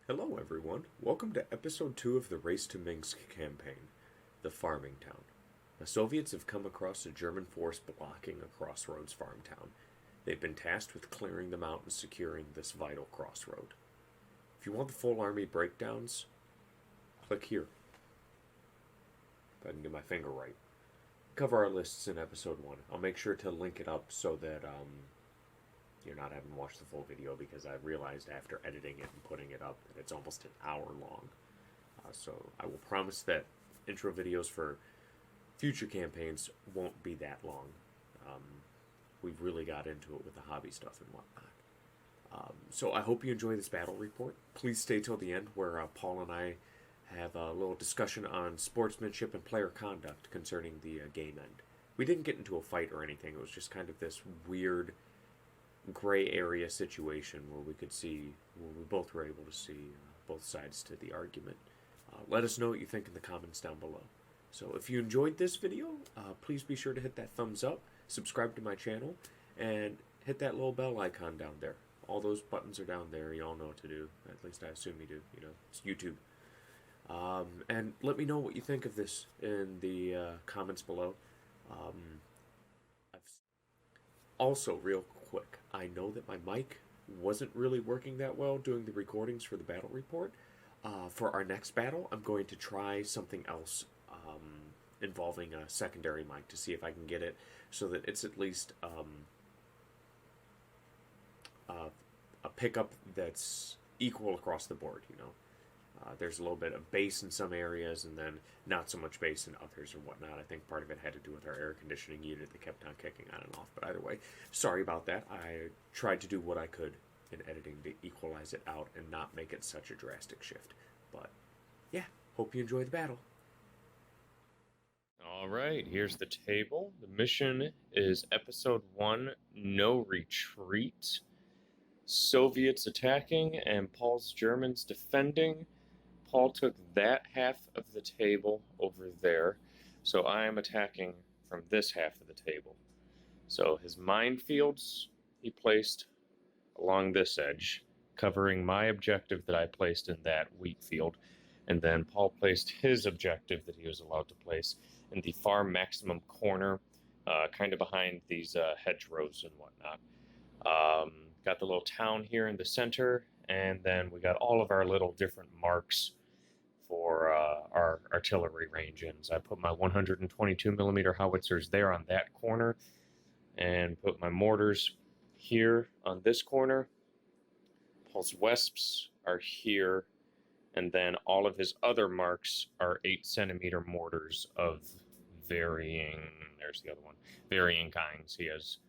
Hello everyone, welcome to episode 2 of the Race to Minsk campaign, the farming town. The Soviets have come across a German force blocking a crossroads farm town. They've been tasked with clearing them out and securing this vital crossroad. If you want the full army breakdowns, click here. If I can get my finger right. Cover our lists in episode 1. I'll make sure to link it up so that you're not having to watch the full video, because I realized after editing it and putting it up that it's almost an hour long. So I will promise that intro videos for future campaigns won't be that long. We've really got into it with the hobby stuff and whatnot. So I hope you enjoy this battle report. Please stay till the end, where Paul and I have a little discussion on sportsmanship and player conduct concerning the game end. We didn't get into a fight or anything. It was just kind of this weird gray area situation where we both were able to see both sides to the argument. Let us know what you think in the comments down below. So if you enjoyed this video, please be sure to hit that thumbs up, subscribe to my channel, and hit that little bell icon down there. All those buttons are down there. You all know what to do. At least I assume you do. You know, it's YouTube. And let me know what you think of this in the comments below. Also, real quick, I know that my mic wasn't really working that well doing the recordings for the battle report. For our next battle, I'm going to try something else involving a secondary mic to see if I can get it so that it's at least a pickup that's equal across the board, you know. There's a little bit of bass in some areas and then not so much bass in others or whatnot. I think part of it had to do with our air conditioning unit that kept on kicking on and off. But either way, sorry about that. I tried to do what I could in editing to equalize it out and not make it such a drastic shift. But yeah, hope you enjoy the battle. Alright, here's the table. The mission is Episode 1, No Retreat. Soviets attacking and Paul's Germans defending. Paul took that half of the table over there, so I am attacking from this half of the table. So his minefields he placed along this edge, covering my objective that I placed in that wheat field, and then Paul placed his objective that he was allowed to place in the far maximum corner, kind of behind these hedgerows and whatnot. Got the little town here in the center, and then we got all of our little different marks for our artillery range-ins. I put my 122 millimeter howitzers there on that corner, and put my mortars here on this corner. Paul's Wesps are here, and then all of his other marks are 8-centimeter mortars of varying, there's the other one, varying kinds. He has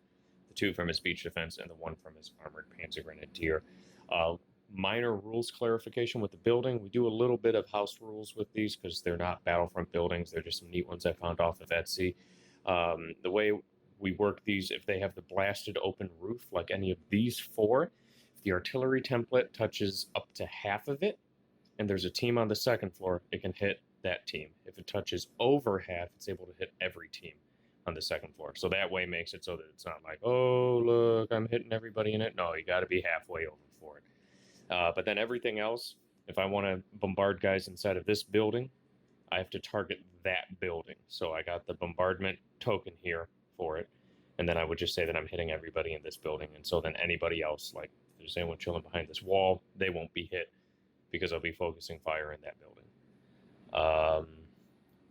the 2 from his beach defense and the 1 from his armored panzer grenadier. Minor rules clarification with the building. We do a little bit of house rules with these because they're not Battlefront buildings. They're just some neat ones I found off of Etsy. The way we work these, if they have the blasted open roof like any of these 4, if the artillery template touches up to half of it and there's a team on the second floor, it can hit that team. If it touches over half, it's able to hit every team on the second floor. So that way makes it so that it's not like, oh, look, I'm hitting everybody in it. No, you got to be halfway over for it. But then everything else, if I want to bombard guys inside of this building, I have to target that building. So I got the bombardment token here for it. And then I would just say that I'm hitting everybody in this building. And so then anybody else, like if there's anyone chilling behind this wall, they won't be hit because I'll be focusing fire in that building.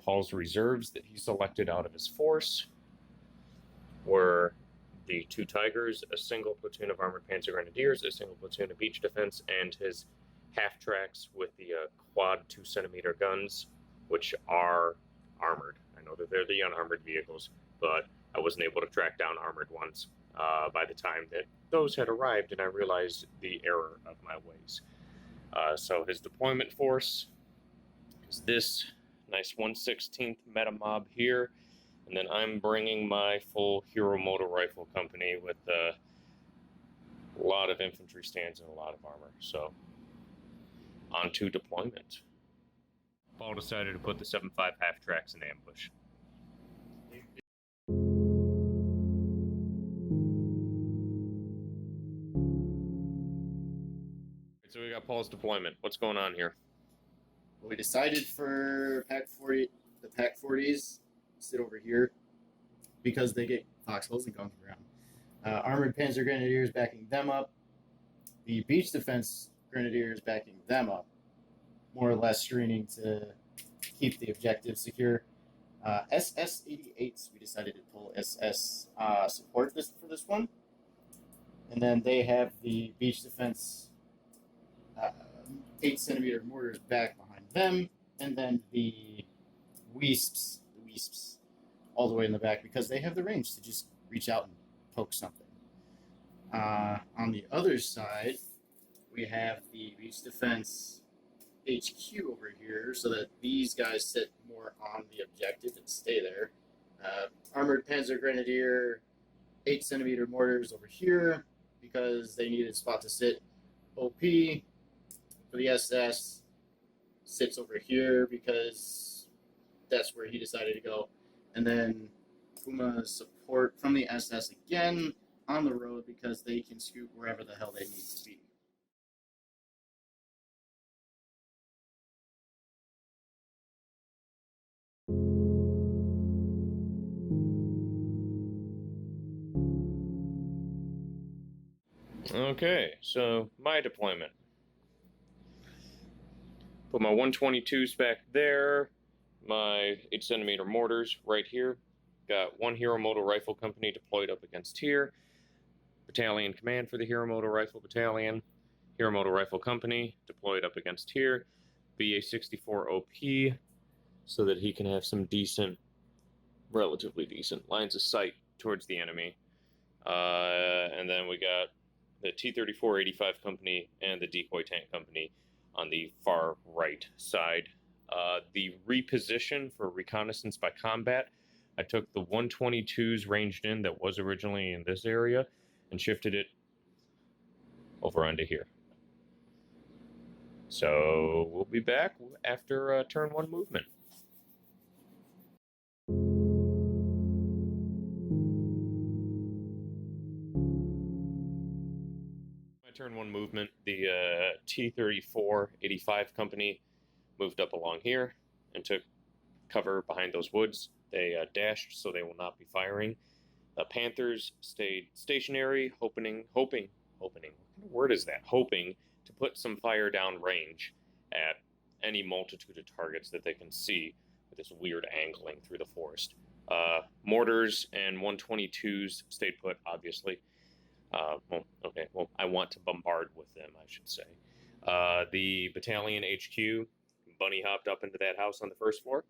Paul's reserves that he selected out of his force were the 2 Tigers, a single platoon of armored panzer grenadiers, a single platoon of beach defense, and his half-tracks with the quad 2-centimeter guns, which are armored. I know that they're the unarmored vehicles, but I wasn't able to track down armored ones by the time that those had arrived, and I realized the error of my ways. So his deployment force is this nice 1/16th meta mob here, and then I'm bringing my full Hero Motor Rifle Company with a lot of infantry stands and a lot of armor. So, on to deployment. Paul decided to put the 7.5 half-tracks in ambush. So we got got Paul's deployment. What's going on here? We decided for the Pack 40s sit over here because they get foxholes and guns around. Armored Panzer Grenadiers backing them up. The Beach Defense Grenadiers backing them up, more or less screening to keep the objective secure. SS-88s, we decided to pull SS support for this one. And then they have the Beach Defense 8cm mortars back behind them, and then the Wisps all the way in the back because they have the range to just reach out and poke something. On the other side, we have the Beach Defense HQ over here so that these guys sit more on the objective and stay there. Armored Panzer Grenadier 8cm mortars over here because they needed a spot to sit. OP for the SS sits over here because that's where he decided to go. And then Puma support from the SS again on the road because they can scoot wherever the hell they need to be. Okay, so my deployment. Put my 122s back there, my 8cm mortars right here. Got one Hero Moto Rifle Company deployed up against here. Battalion Command for the Hero Moto Rifle Battalion. Hero Moto Rifle Company deployed up against here. BA-64 OP so that he can have some decent, relatively decent lines of sight towards the enemy. And then we got the T-34 85 Company and the Decoy Tank Company on the far right side. The reposition for reconnaissance by combat, I took the 122s ranged in that was originally in this area and shifted it over onto here. So we'll be back after turn 1 movement. My turn 1 movement, the T-34 85 Company moved up along here and took cover behind those woods. They dashed, so they will not be firing. The Panthers stayed stationary, hoping, what kind of word is that? Hoping to put some fire down range at any multitude of targets that they can see with this weird angling through the forest. Mortars and 122s stayed put, obviously. I want to bombard with them, I should say. The Battalion HQ bunny hopped up into that house on the first floor.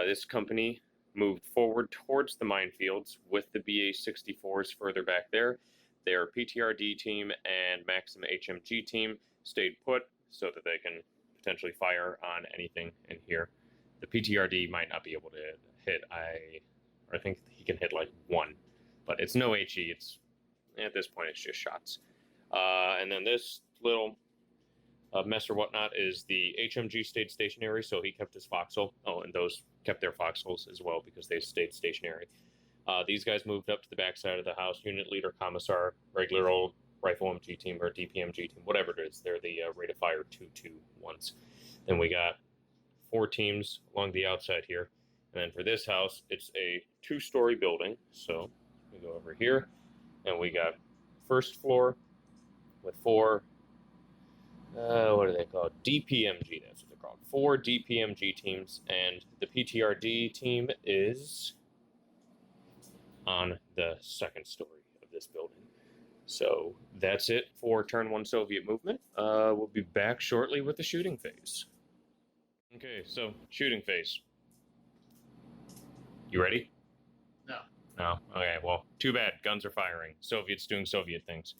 This company moved forward towards the minefields with the BA-64s further back there. Their PTRD team and Maxim HMG team stayed put so that they can potentially fire on anything in here. The PTRD might not be able to hit. I think he can hit like 1, but it's no HE. It's at this point it's just shots. And then this little mess or whatnot is the HMG stayed stationary, so he kept his foxhole. Oh, and those kept their foxholes as well because they stayed stationary. These guys moved up to the backside of the house. Unit leader, commissar, regular old rifle MG team or DPMG team, whatever it is. They're the rate of fire 2-2 ones. Then we got 4 teams along the outside here. And then for this house, it's a 2-story building. So we go over here, and we got first floor with 4. What are they called? DPMG, that's what they're called. 4 DPMG teams, and the PTRD team is on the 2nd story of this building. So that's it for turn 1 Soviet movement. We'll be back shortly with the shooting phase. Okay, so shooting phase. You ready? No. No? Okay, well, too bad. Guns are firing. Soviets doing Soviet things.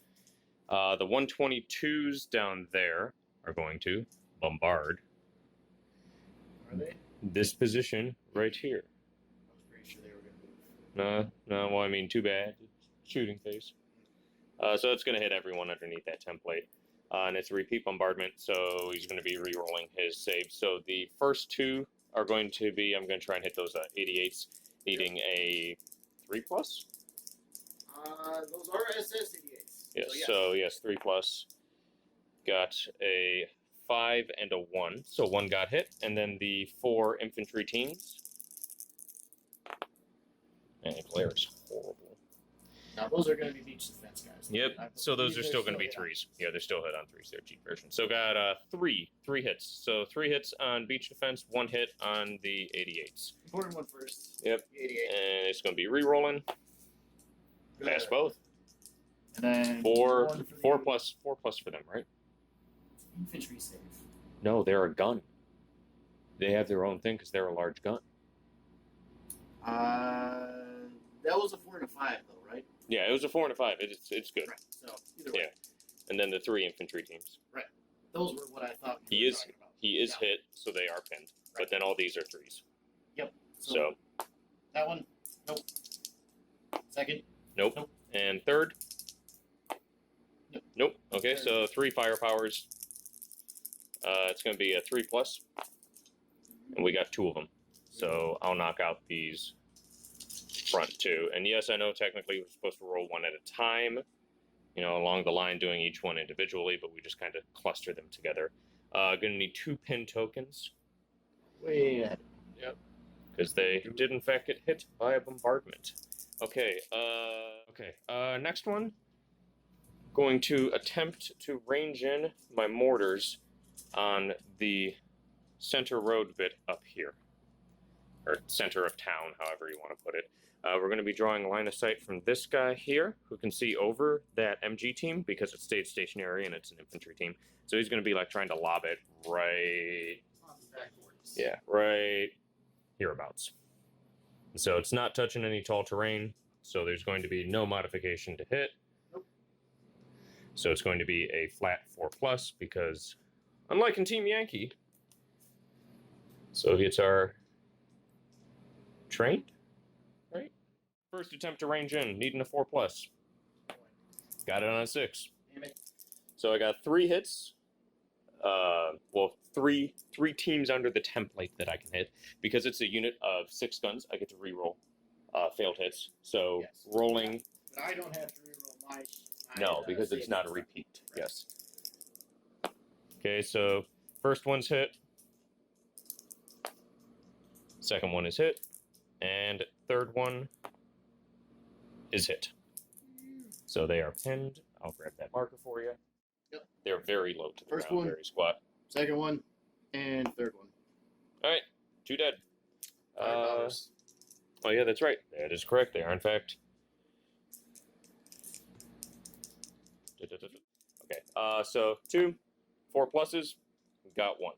The 122s down there are going to bombard. Are they? This position right here. I was pretty sure they were going to move. No, well, I mean, too bad. Shooting phase. So it's going to hit everyone underneath that template. And it's a repeat bombardment, so he's going to be re-rolling his saves. So the first 2 are going to be, I'm going to try and hit those 88s, needing a 3+. Those are SS-88s. Yes, so yes, 3+. got a 5 and a 1, so 1 got hit, and then the 4 infantry teams. Man, glare is horrible. Now those are going to be beach defense guys. Yep. So those are still going to be 3s. Yeah, they're still hit on 3s. They're cheap version. So got three hits. So 3 hits on beach defense, 1 hit on the 88s. Important one first. Yep. 88. And it's going to be re-rolling. Pass both. And then 4 plus for them, right? Infantry save. No, they're a gun. They have their own thing because they're a large gun. That was a 4 and a 5 though, right? Yeah, it was a 4 and a 5. It's good. Right. So either way. Yeah. And then the 3 infantry teams. Right. Those were what I thought. He is hit, so they are pinned. Right. But then all these are 3s. Yep. So that one, nope. Second, nope. And third, nope. Okay, so 3 firepowers. It's going to be a 3 plus, and we got 2 of them. So I'll knock out these front 2. And yes, I know technically we're supposed to roll 1 at a time, along the line doing each one individually, but we just kind of cluster them together. Going to need 2 pin tokens. Wait. Yep. Because they did in fact get hit by a bombardment. Okay, next one. Going to attempt to range in my mortars on the center road bit up here. Or center of town, however you want to put it. We're going to be drawing line of sight from this guy here, who can see over that MG team, because it stayed stationary and it's an infantry team. So he's going to be like trying to lob it right... Yeah, right hereabouts. So it's not touching any tall terrain, so there's going to be no modification to hit. Nope. So it's going to be a flat 4 plus, because unlike in Team Yankee, Soviets are trained, right? First attempt to range in, needing a 4 plus. Got it on a 6. Damn it. So I got 3 hits. Three teams under the template that I can hit. Because it's a unit of 6 guns, I get to reroll failed hits. So yes. rolling... But I don't have to reroll my no, because it's not a repeat. Right. Yes. Okay, so first one's hit. Second one is hit. And third one is hit. So they are pinned. I'll grab that marker for you. Yep. They're very low to the First ground, one, very squat. Second one, and third one. All right, 2 dead. Oh yeah, that's right. That is correct. They are, in fact. Okay, so 2, 4 pluses, got 1.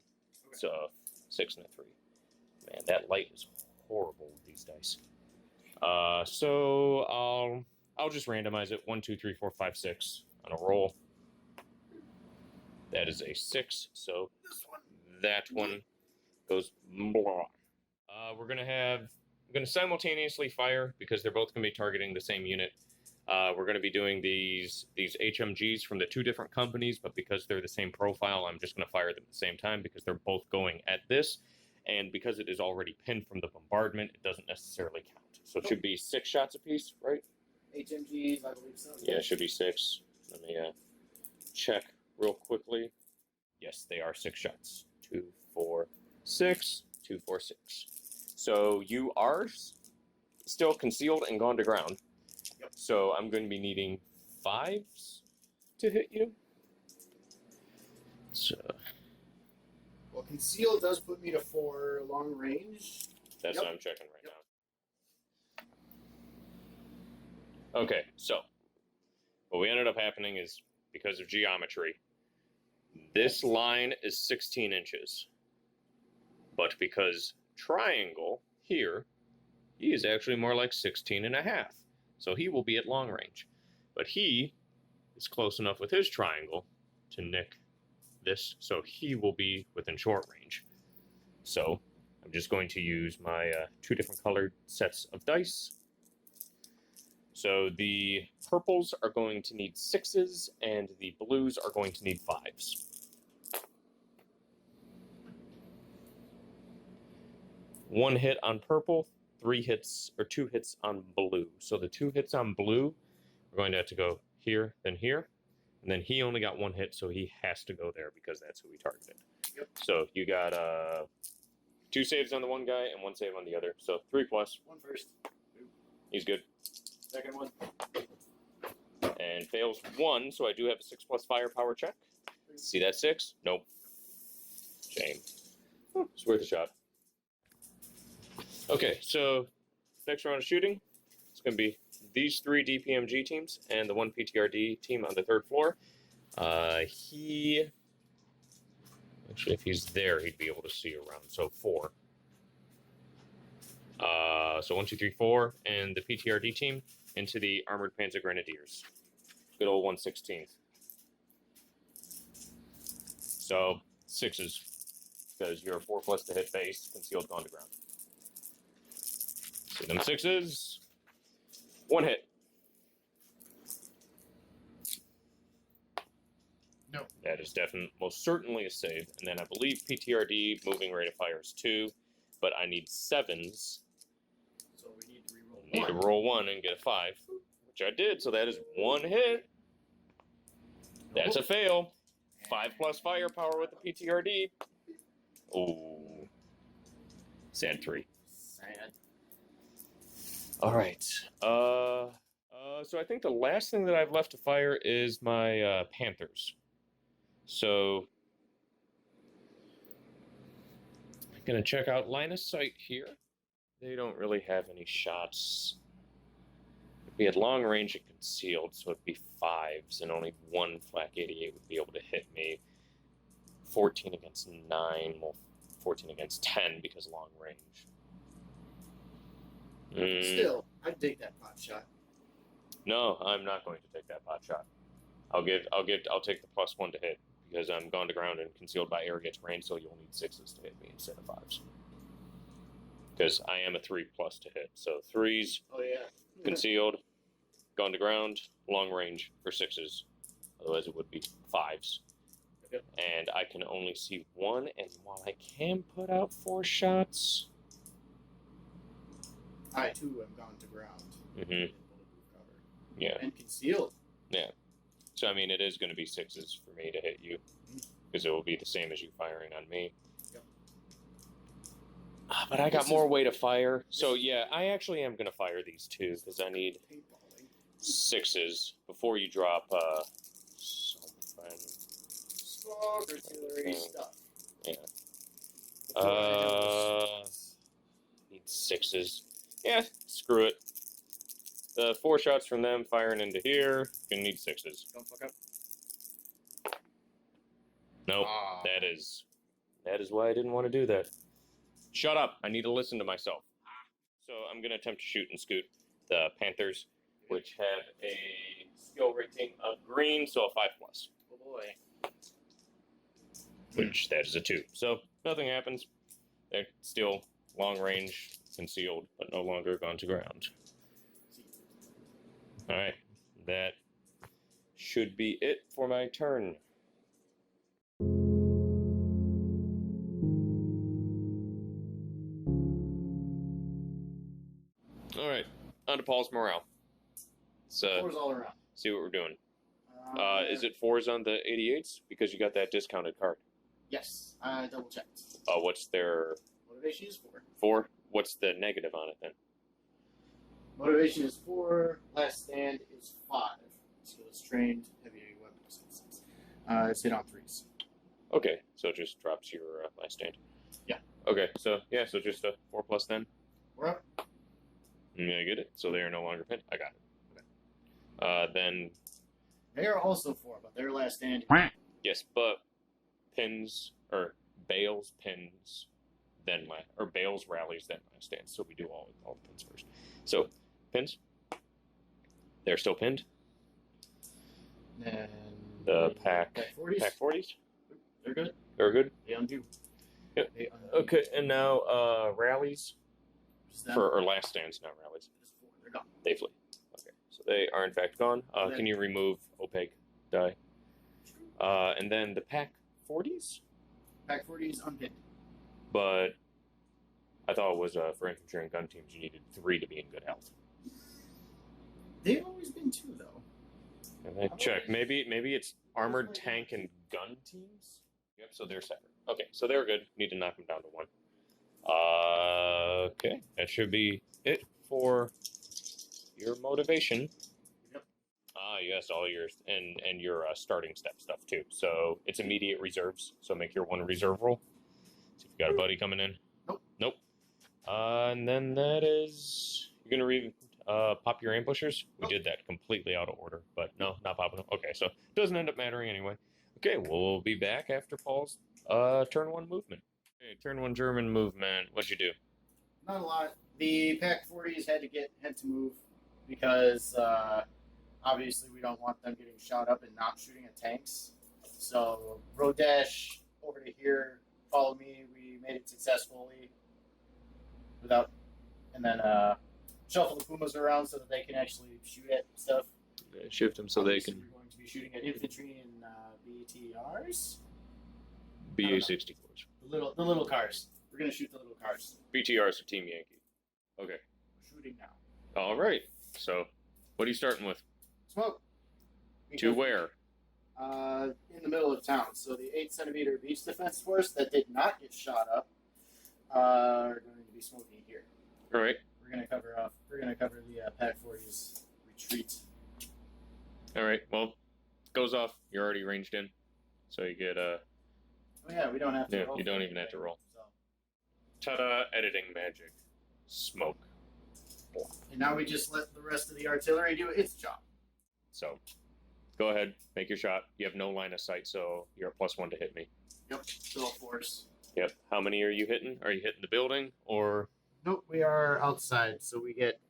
Okay. So 6 and a 3. Man, that light is horrible with these dice. So I'll just randomize it. 1, 2, 3, 4, 5, 6 on a roll. That is a 6, so that one goes blah. We're gonna simultaneously fire because they're both gonna be targeting the same unit. We're gonna be doing these HMGs from the 2 different companies, but because they're the same profile, I'm just gonna fire them at the same time because they're both going at this, and because it is already pinned from the bombardment, it doesn't necessarily count. So it should be 6 shots apiece, right? HMGs, I believe so. Yeah, it should be 6. Let me check real quickly. Yes, they are 6 shots. 2, 4, 6. 2, 4, 6. So you are still concealed and gone to ground. Yep. So I'm going to be needing 5s to hit you. So well, conceal does put me to 4 long range. That's what I'm checking right now. Okay, so what we ended up happening is because of geometry, this line is 16 inches. But because triangle here, he is actually more like 16 and a half. So he will be at long range. But he is close enough with his triangle to nick this, so he will be within short range. So I'm just going to use my 2 different colored sets of dice. So the purples are going to need 6s, and the blues are going to need 5s. One hit on purple, 3 hits, or 2 hits on blue. So the 2 hits on blue, we're going to have to go here, then here. And then he only got 1 hit, so he has to go there because that's who he targeted. Yep. So you got 2 saves on the one guy and 1 save on the other. So 3+. 1 first. He's good. Second one. And fails 1, so I do have a 6+ firepower check. See that 6? Nope. Shame. It's worth a shot. Okay, so next round of shooting, it's going to be these 3 DPMG teams and the 1 PTRD team on the 3rd floor. Actually, if he's there, he'd be able to see around. So 4. So 1, 2, 3, 4, and the PTRD team into the Armored Panzer Grenadiers. Good old 1/16th. So 6s, because you're 4+ to hit base, concealed, gone to ground. See them 6s. 1 hit. No. That is most certainly a save. And then I believe PTRD moving rate of fire is 2, but I need 7s. So we need to reroll. Need to roll 1 and get a 5, which I did. So that is 1 hit. That's a fail. 5+ firepower with the PTRD. Oh, sad 3. Sad. All right. So I think the last thing that I've left to fire is my Panthers. So I'm gonna check out line of sight here. They don't really have any shots. We had long range and concealed, so it'd be 5s, and only 1 flak 88 would be able to hit me. 14 against 9, well, 14 against 10 because long range. Still, I'd take that pot shot. No, I'm not going to take that pot shot. I'll take the +1 to hit because I'm gone to ground and concealed by air gets range, so you'll need 6s to hit me instead of 5s. Because I am a 3+ to hit, so 3s. Oh yeah. Concealed, gone to ground, long range for 6s. Otherwise, it would be 5s. Okay. And I can only see 1, and while I can put out 4 shots. I too am gone to ground. Mm-hmm. Yeah. And concealed. Yeah. So, I mean, it is going to be 6s for me to hit you. Because it will be the same as you firing on me. But I got more way to fire. So, yeah, I actually am going to fire these 2 because I need 6s before you drop something. Smoke artillery stuff. Yeah. Need 6s. Yeah, screw it. The 4 shots from them firing into here, gonna need 6s. Don't fuck up. Nope. That is why I didn't want to do that. Shut up. I need to listen to myself. So I'm going to attempt to shoot and scoot the Panthers, which have a skill rating of green, so a 5+. Oh boy. Which that is a 2. So nothing happens. They're still long range, concealed, but no longer gone to ground. Alright. That should be it for my turn. Alright, on to Paul's morale. So, 4s all around. see what we're doing. Is it 4s on the 88s? Because you got that discounted card. Yes, I double checked. What's their... Motivation is 4. 4? What's the negative on it then? Motivation is 4. Last stand is 5. Skills trained, heavy weapon systems. It's hit on 3s. Okay, so it just drops your last stand. Yeah. Okay, so yeah, so just a 4+ then. We're up. I get it. So they are no longer pinned. I got it. Okay. Then They are also 4, but their last stand. yes, but pins or Bales pins, then or Bales rallies, then last stand. So we do all the pins first. So pins. They're still pinned. And The pack 40s. Pack 40s. They're good. They're good. They undo. Yep. They undo. Okay, and now rallies Just them. or last stands, not rallies. Just 4. They're gone. They flee. Okay, so they are in fact gone. Can you remove opaque die? And then the pack 40s, Pack 40s unpinned. but I thought it was for infantry and gun teams you needed 3 to be in good health. They've always been 2 though. Check. Maybe it's armored tank and gun teams. Yep. So they're separate. Okay. So they're good. Need to knock them down to 1. Okay. That should be it for your motivation. Yep. Yes, all yours and your starting step stuff too. So it's immediate reserves. So make your 1 reserve roll. See if you got a buddy coming in. Nope. And then that is you're gonna pop your ambushers. We did that completely out of order, but no, not popping them. Okay, so it doesn't end up mattering anyway. Okay, we'll be back after Paul's turn 1 movement. Okay, turn 1 German movement. What'd you do? Not a lot. The Pack 40s had to move because obviously we don't want them getting shot up and not shooting at tanks. So road dash over to here. Follow me. We made it successfully. And then shuffle the Pumas around so that they can actually shoot at stuff. Okay, shift them so Obviously, they can. We're going to be shooting at infantry and BTRs. BA-64s. The little cars. We're going to shoot the little cars. BTRs are Team Yankee. Okay. We're shooting now. All right. So, what are you starting with? Smoke. To where? In the middle of town. So the 8-centimeter beach defense force that did not get shot up are going to be smoking here. All right. We're going to cover the Pack 40's retreat. All right. Well, goes off. You're already ranged in, so you get Oh yeah, we don't have to. Yeah, roll you don't for even have to anything, roll. So. Ta-da! Editing magic. Smoke. And now we just let the rest of the artillery do its job. So, go ahead, make your shot. You have no line of sight, so you're a +1 to hit me. Yep, still force. Yep. How many are you hitting? Are you hitting the building or? Nope, we are outside, so we get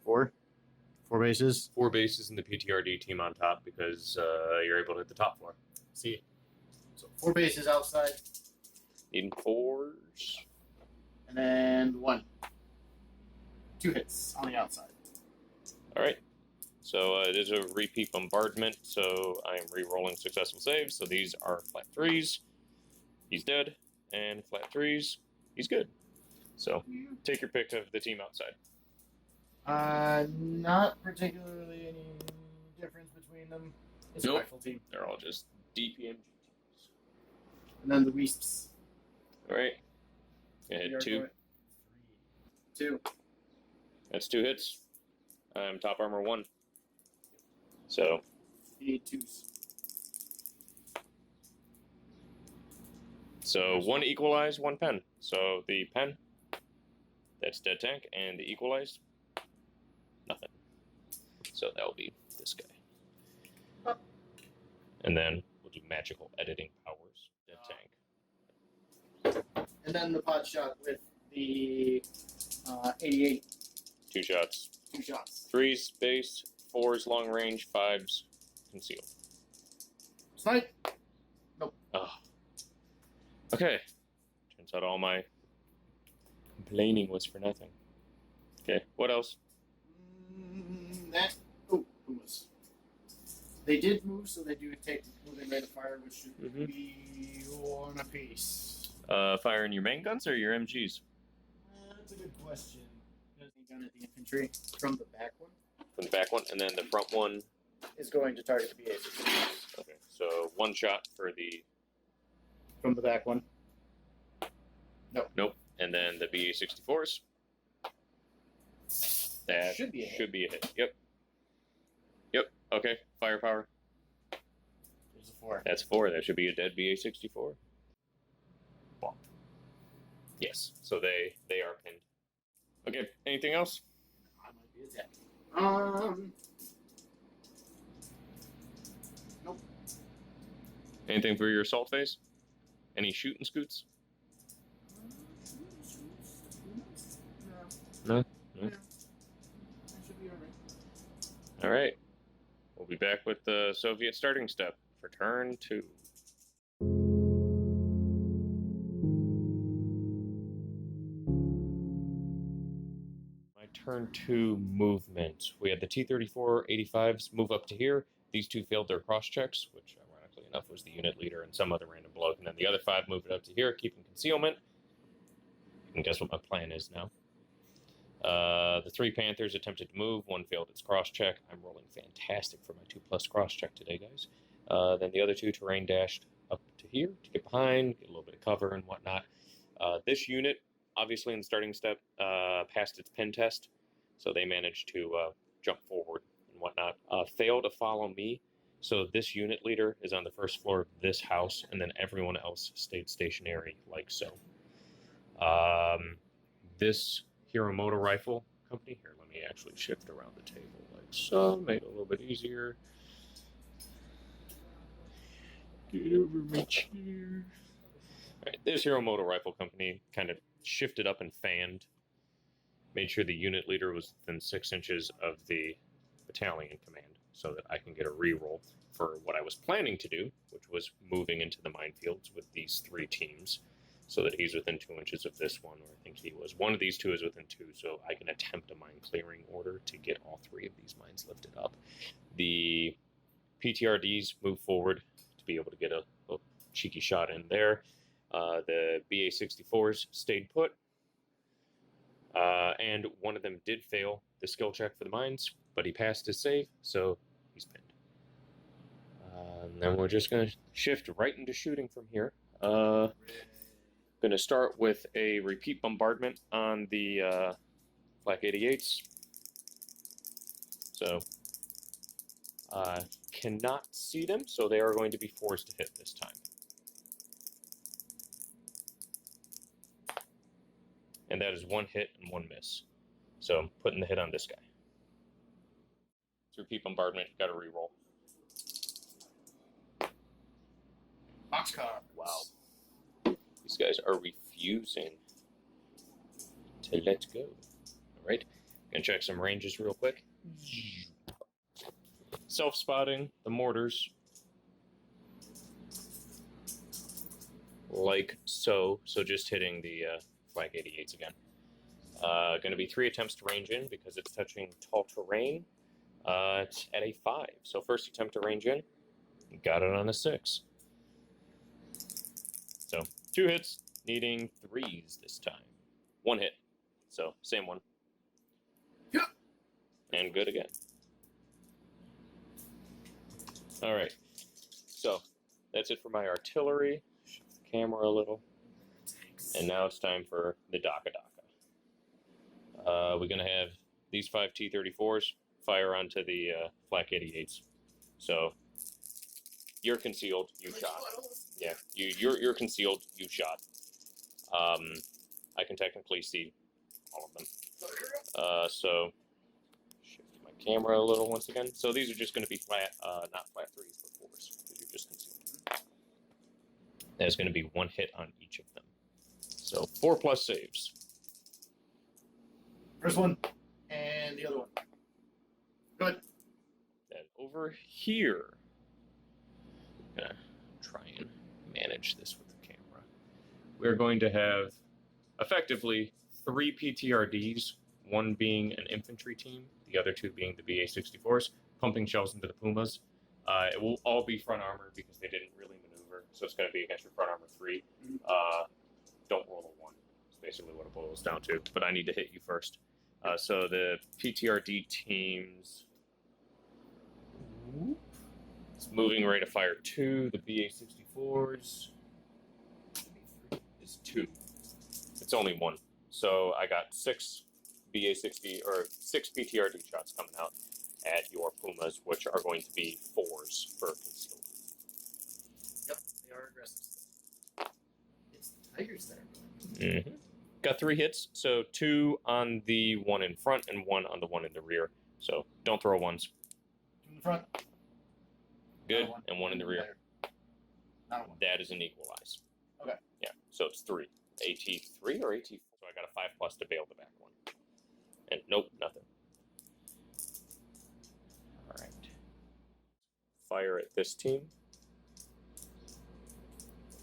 4 bases. 4 bases in the PTRD team on top because you're able to hit the top floor. See, so 4 bases outside, Needing 4s. and then 1. 2 hits on the outside. All right. So it is a repeat bombardment, so I am re-rolling successful saves. So these are flat 3s. He's dead. And flat 3s. He's good. So take your pick of the team outside. Not particularly any difference between them. It's a Nope. rifle team. They're all just DPMG teams. And then the Wisps. All right. Yeah, We are 2. going 2. That's 2 hits. I'm top armor 1. So You need 2s. So 1 equalize, 1 pen. So the pen, that's dead tank, and the equalized, nothing. So that will be this guy. And then we'll do magical editing powers, dead tank. And then the pot shot with the 88. 2 shots. 2 shots. 3s base, 4s long range, 5s concealed. Snipe. Oh. Okay. Turns out all my complaining was for nothing. Okay, what else? That. Oh, Pumas. They did move, so they do take moving rate of fire, which should be 1 apiece. Firing your main guns or your MGs? That's a good question. There's a gun at the infantry from the back one. From the back one, and then the front one is going to target the BA. Okay, so 1 shot for the From the back one. Nope. And then the BA-64s. That Should be a hit. Yep. Okay. Firepower. There's a 4. That's 4. That should be a dead BA-64. Bump. Yes. So they are pinned. Okay. Anything else? I might be attacking. Nope. Anything for your assault phase? Any shooting scoots? No. Yeah. That should be alright. All right. We'll be back with the Soviet starting step for turn 2. My turn 2 movement. We had the T-34-85s move up to here. These 2 failed their cross checks, which ironically enough was the unit leader and some other random bloke. And then the other 5 moved up to here, keeping concealment. You can guess what my plan is now. The 3 Panthers attempted to move. 1 failed its cross-check. I'm rolling fantastic for my 2+ cross-check today, guys. Then the other 2 terrain dashed up to here to get behind, get a little bit of cover and whatnot. This unit, obviously in the starting step, passed its pen test, so they managed to jump forward and whatnot. Failed to follow me, so this unit leader is on the first floor of this house, and then everyone else stayed stationary like so. This Hero Motor Rifle Company, here, let me actually shift around the table like so, make it a little bit easier. Get over my chair. Alright, this Hero Motor Rifle Company kind of shifted up and fanned, made sure the unit leader was within 6 inches of the battalion command so that I can get a reroll for what I was planning to do, which was moving into the minefields with these 3 teams so that he's within 2 inches of this one, or I think he was. One of these 2 is within 2, so I can attempt a mine clearing order to get all 3 of these mines lifted up. The PTRDs move forward to be able to get a cheeky shot in there. The BA-64s stayed put, and one of them did fail the skill check for the mines, but he passed his save, so he's pinned. And then we're just going to shift right into shooting from here. Going to start with a repeat bombardment on the Flak 88s. So, cannot see them, so they are going to be forced to hit this time. And that is 1 hit and 1 miss. So I'm putting the hit on this guy. It's repeat bombardment, got to reroll. Boxcar. Wow. These guys are refusing to let go. Alright, gonna check some ranges real quick. Self-spotting the mortars. Like so. So just hitting the Flak 88s again. Going to be 3 attempts to range in because it's touching tall terrain. It's at a 5. So first attempt to range in, got it on a 6. So 2 hits, needing 3s this time. 1 hit, so same one. Yeah. And good again. All right, so that's it for my artillery. Shift the camera a little. And now it's time for the Daka Daka. We're going to have these 5 T-34s fire onto the Flak 88s. So you're concealed, you shot. Yeah, you're concealed, you shot. I can technically see all of them. So shift my camera a little once again. So these are just going to be flat, not flat 3s, but 4s, because you're just concealed. There's going to be 1 hit on each of them. So 4+ saves. First one, and the other one. Good. Then over here, I'm going to try and manage this with the camera. We're going to have effectively 3 PTRDs, 1 being an infantry team, the other 2 being the BA-64s, pumping shells into the Pumas. It will all be front armor because they didn't really maneuver, so it's going to be against your front armor 3. Don't roll a 1. That's basically what it boils down to, but I need to hit you first. So the PTRD teams, it's moving rate of fire 2. The BA-64s is 2. It's only 1. So I got 6 BA-60 or 6 PTRD shots coming out at your Pumas, which are going to be 4s for concealed. Yep, they are aggressive. It's the Tigers that are Mm-hmm. Got 3 hits, so 2 on the one in front and 1 on the one in the rear. So don't throw 1s. 2 in the front. Good, and 1 in the rear. Not a 1. That is an equalize. Okay. Yeah, so it's 3. AT3 or AT4? So I got a 5+ to bail the back one. And nope, nothing. Alright. Fire at this team.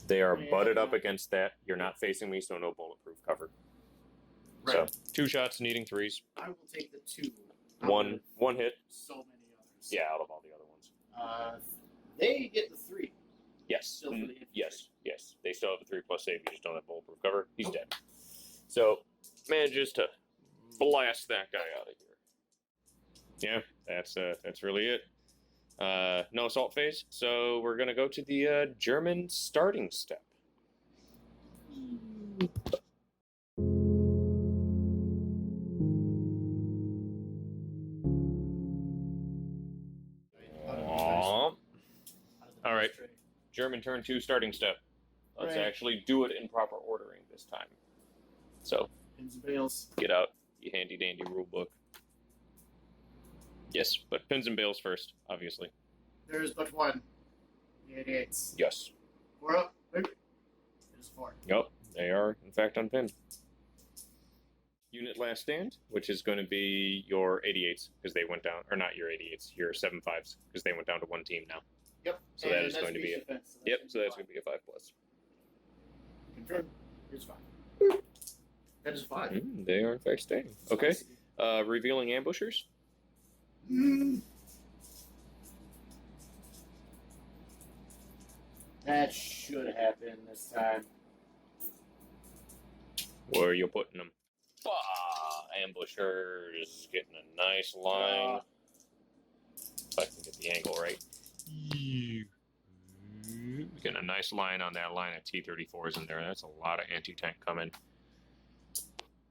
They are butted up against that. You're not facing me, so no bulletproof cover. Right. So 2 shots, needing 3s. I will take the 2. One hit. So many others. Yeah, out of all the other ones. They get the 3. Yes. Still for the infantry. Yes. They still have a 3+ save. You just don't have bulletproof cover. He's dead. So manages to blast that guy out of here. Yeah, that's really it. No assault phase, so we're gonna go to the German starting step. All right, German turn 2 starting step. Let's actually do it in proper ordering this time. So, Pins and bales. Get out your handy dandy rule book. Yes, but pins and bales first, obviously. There's but one. The 88s. Yes. 4 up. There's 4. Yep, they are in fact unpinned. Unit last stand, which is going to be your 88s because they went down, or not your 88s, your 75s because they went down to one team now. Yep. So that is going to be a defense, so that's going to be a 5+. Confirmed. Here's 5. That is 5. They are in fact staying. Okay. Revealing ambushers. That should happen this time. Where are you putting them? Ambushers getting a nice line. If I can get the angle right. Getting a nice line on that line of T-34s in there. That's a lot of anti-tank coming.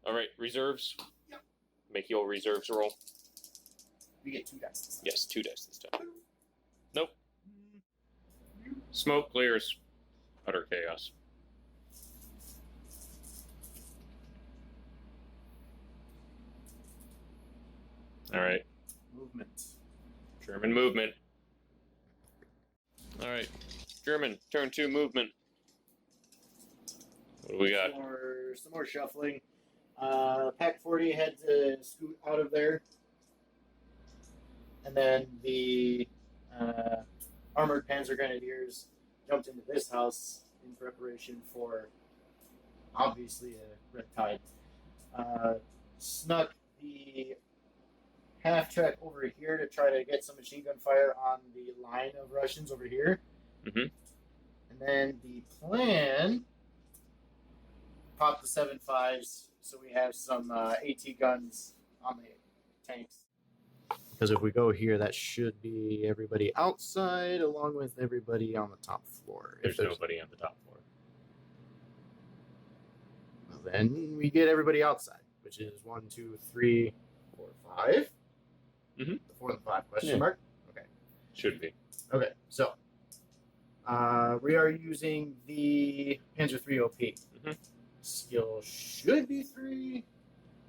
All right, reserves. Yep. Make your reserves roll. We get 2 dice this time. Yes, 2 dice this time. Nope. Smoke clears. Utter chaos. All right. Movement. German movement. All right. German, turn 2 movement. What do we got? Some more shuffling. Pack 40 had to scoot out of there. And then the armored Panzer Grenadiers jumped into this house in preparation for, obviously, a red tide. Snuck the half-track over here to try to get some machine gun fire on the line of Russians over here. Mm-hmm. And then the plan, pop the 7.5s so we have some AT guns on the tanks. Because if we go here, that should be everybody outside along with everybody on the top floor. There's nobody on the top floor. Well, then we get everybody outside, which is 1, 2, 3, 4, 5. Mm-hmm. The 4 and the 5 question mark? Okay. Should be. Okay, so we are using the Panzer 3 OP. Mm-hmm. Skill should be 3.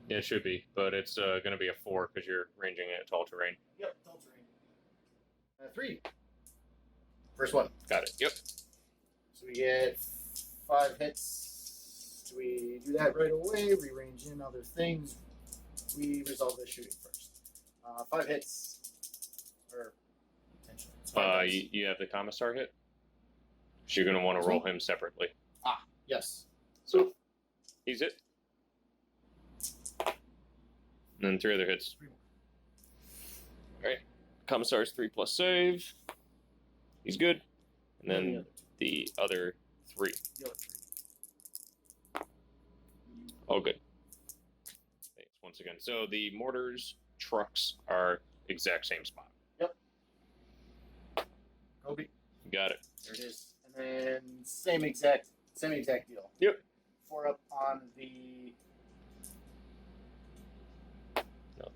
Yeah, it should be, but it's going to be a 4 because you're ranging it at tall terrain. Yep, tall terrain. 3. First one. Got it. Yep. So we get 5 hits. Do we do that right away? Rearrange in other things. We resolve the shooting first. 5 hits. Or potentially. You have the commissar hit? So you're going to want to roll him separately. Yes. So he's it. And then 3 other hits. 3 more. Alright. Commissar's 3+ save. He's good. And then the other 3. The other 3. All good. Thanks once again. So the mortars, trucks are exact same spot. Yep. Kobe. Got it. There it is. And then same exact deal. Yep. 4 up on the. No.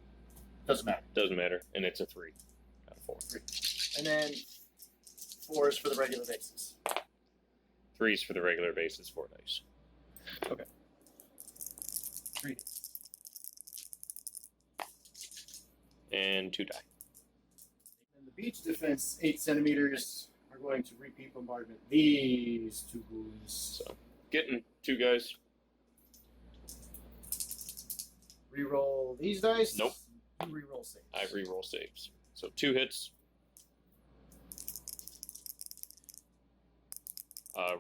Doesn't matter. Doesn't matter. And it's a 3. Not a 4. 3. And then 4s for the regular bases. 3s for the regular bases, 4 dice. Okay. 3. And 2 die. And the beach defense 8 centimeters are going to repeat bombardment. These 2 goons. So getting 2 guys. Reroll these dice. Nope. You reroll saves. I reroll saves. So 2 hits.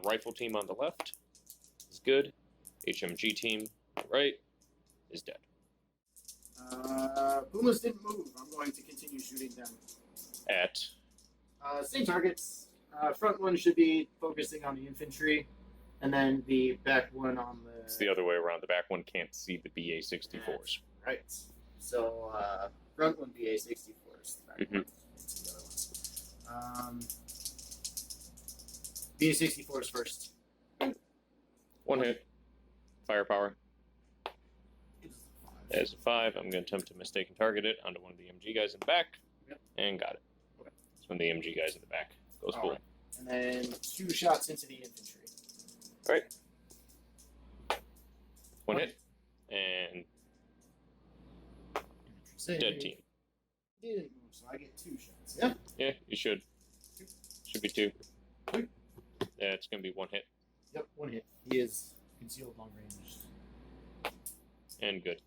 Rifle team on the left is good. HMG team on the right is dead. Pumas didn't move. I'm going to continue shooting them. At? Same targets. Front one should be focusing on the infantry, and then the back one on the... It's the other way around. The back one can't see the BA-64s. Right. So front one be a 64s. Back one into the other one. Be a 64s first. One hit. Firepower. It's a 5. As a 5, I'm going to attempt to mistaken target it onto one of the MG guys in the back. Yep. And got it. Okay. It's one of the MG guys in the back. Goes All cool. right. And then 2 shots into the infantry. All right. One hit. And dead team. Didn't move, so I get 2 shots. Yeah. Yeah, you should. Should be 2. Yeah, it's going to be 1 hit. Yep, 1 hit. He is concealed long range. And good.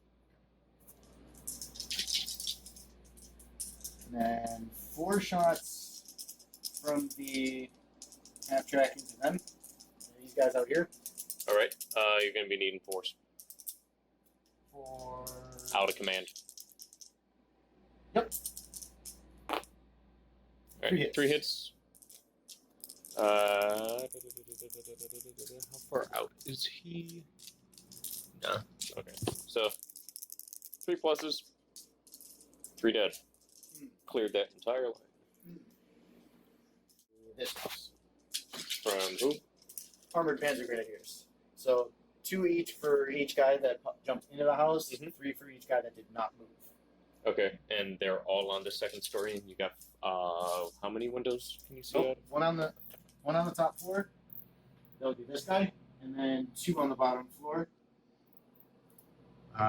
And then 4 shots from the half track into them. These guys out here. All right. You're going to be needing force. For Out of command. Yep. All right. 3 hits. 3 hits. How far out is he? No. Okay. So 3 pluses. 3 dead. Cleared that entire line. This house. From who? Armored Panzer Grenadiers. So 2 each for each guy that jumped into the house. 3 for each guy that did not move. Okay, and they're all on the 2nd story, and you got how many windows can you see? Nope. One on the top floor. That'll be this guy, and then 2 on the bottom floor.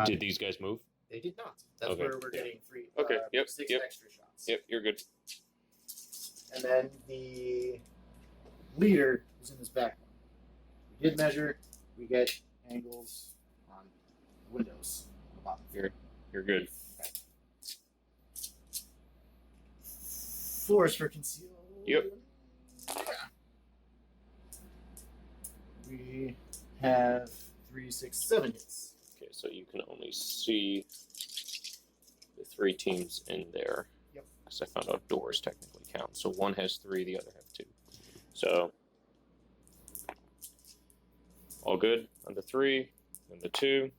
Did these guys move? They did not. That's Okay. where we're getting free. Okay. Yep. 6 Yep. extra shots. Yep. You're good. And then the leader is in this back one. We did measure. We get angles on windows on the bottom. You're good. Force for conceal. Yep. Yeah. We have 3, 6, 7 hits. Okay, so you can only see the 3 teams in there. Yep. Because I found out doors technically count. So one has 3, the other have 2. So all good on the 3, and the 2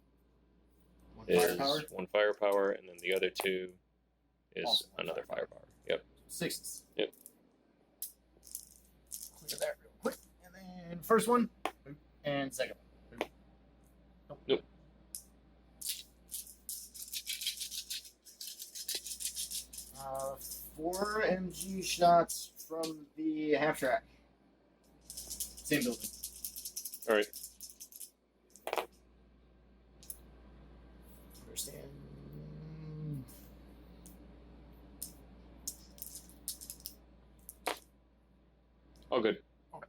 1 is firepower. 1 firepower, and then the other 2 is Also one another firepower. Yep. 6s. Yep. Clear that real quick. And then first one, and second one. Nope. 4 MG shots from the half track. Same building. All right. Understand. All good. Okay.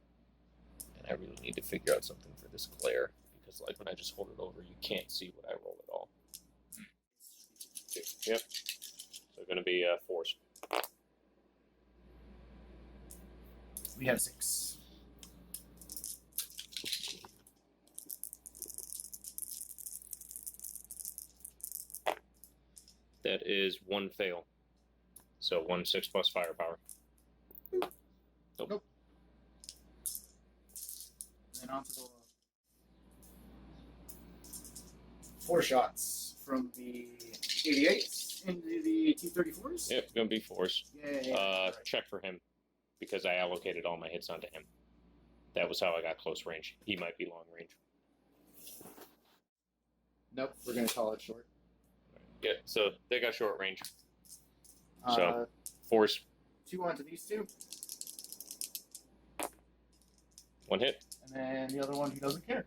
And I really need to figure out something for this glare, because like when I just hold it over, you can't see what I roll at all. 2. Yep. So going to be force. We have 6. That is 1 fail. So 1 6 plus firepower. Nope. Nope. And then on to the 4 shots from the 88s into the T-34s. Yep, gonna be force. Yay. Right. Check for him, because I allocated all my hits onto him. That was how I got close range. He might be long range. Nope, we're going to call it short. Yeah, so they got short range. So Uh, force. 2 onto these 2. 1 hit And then the other one who doesn't care.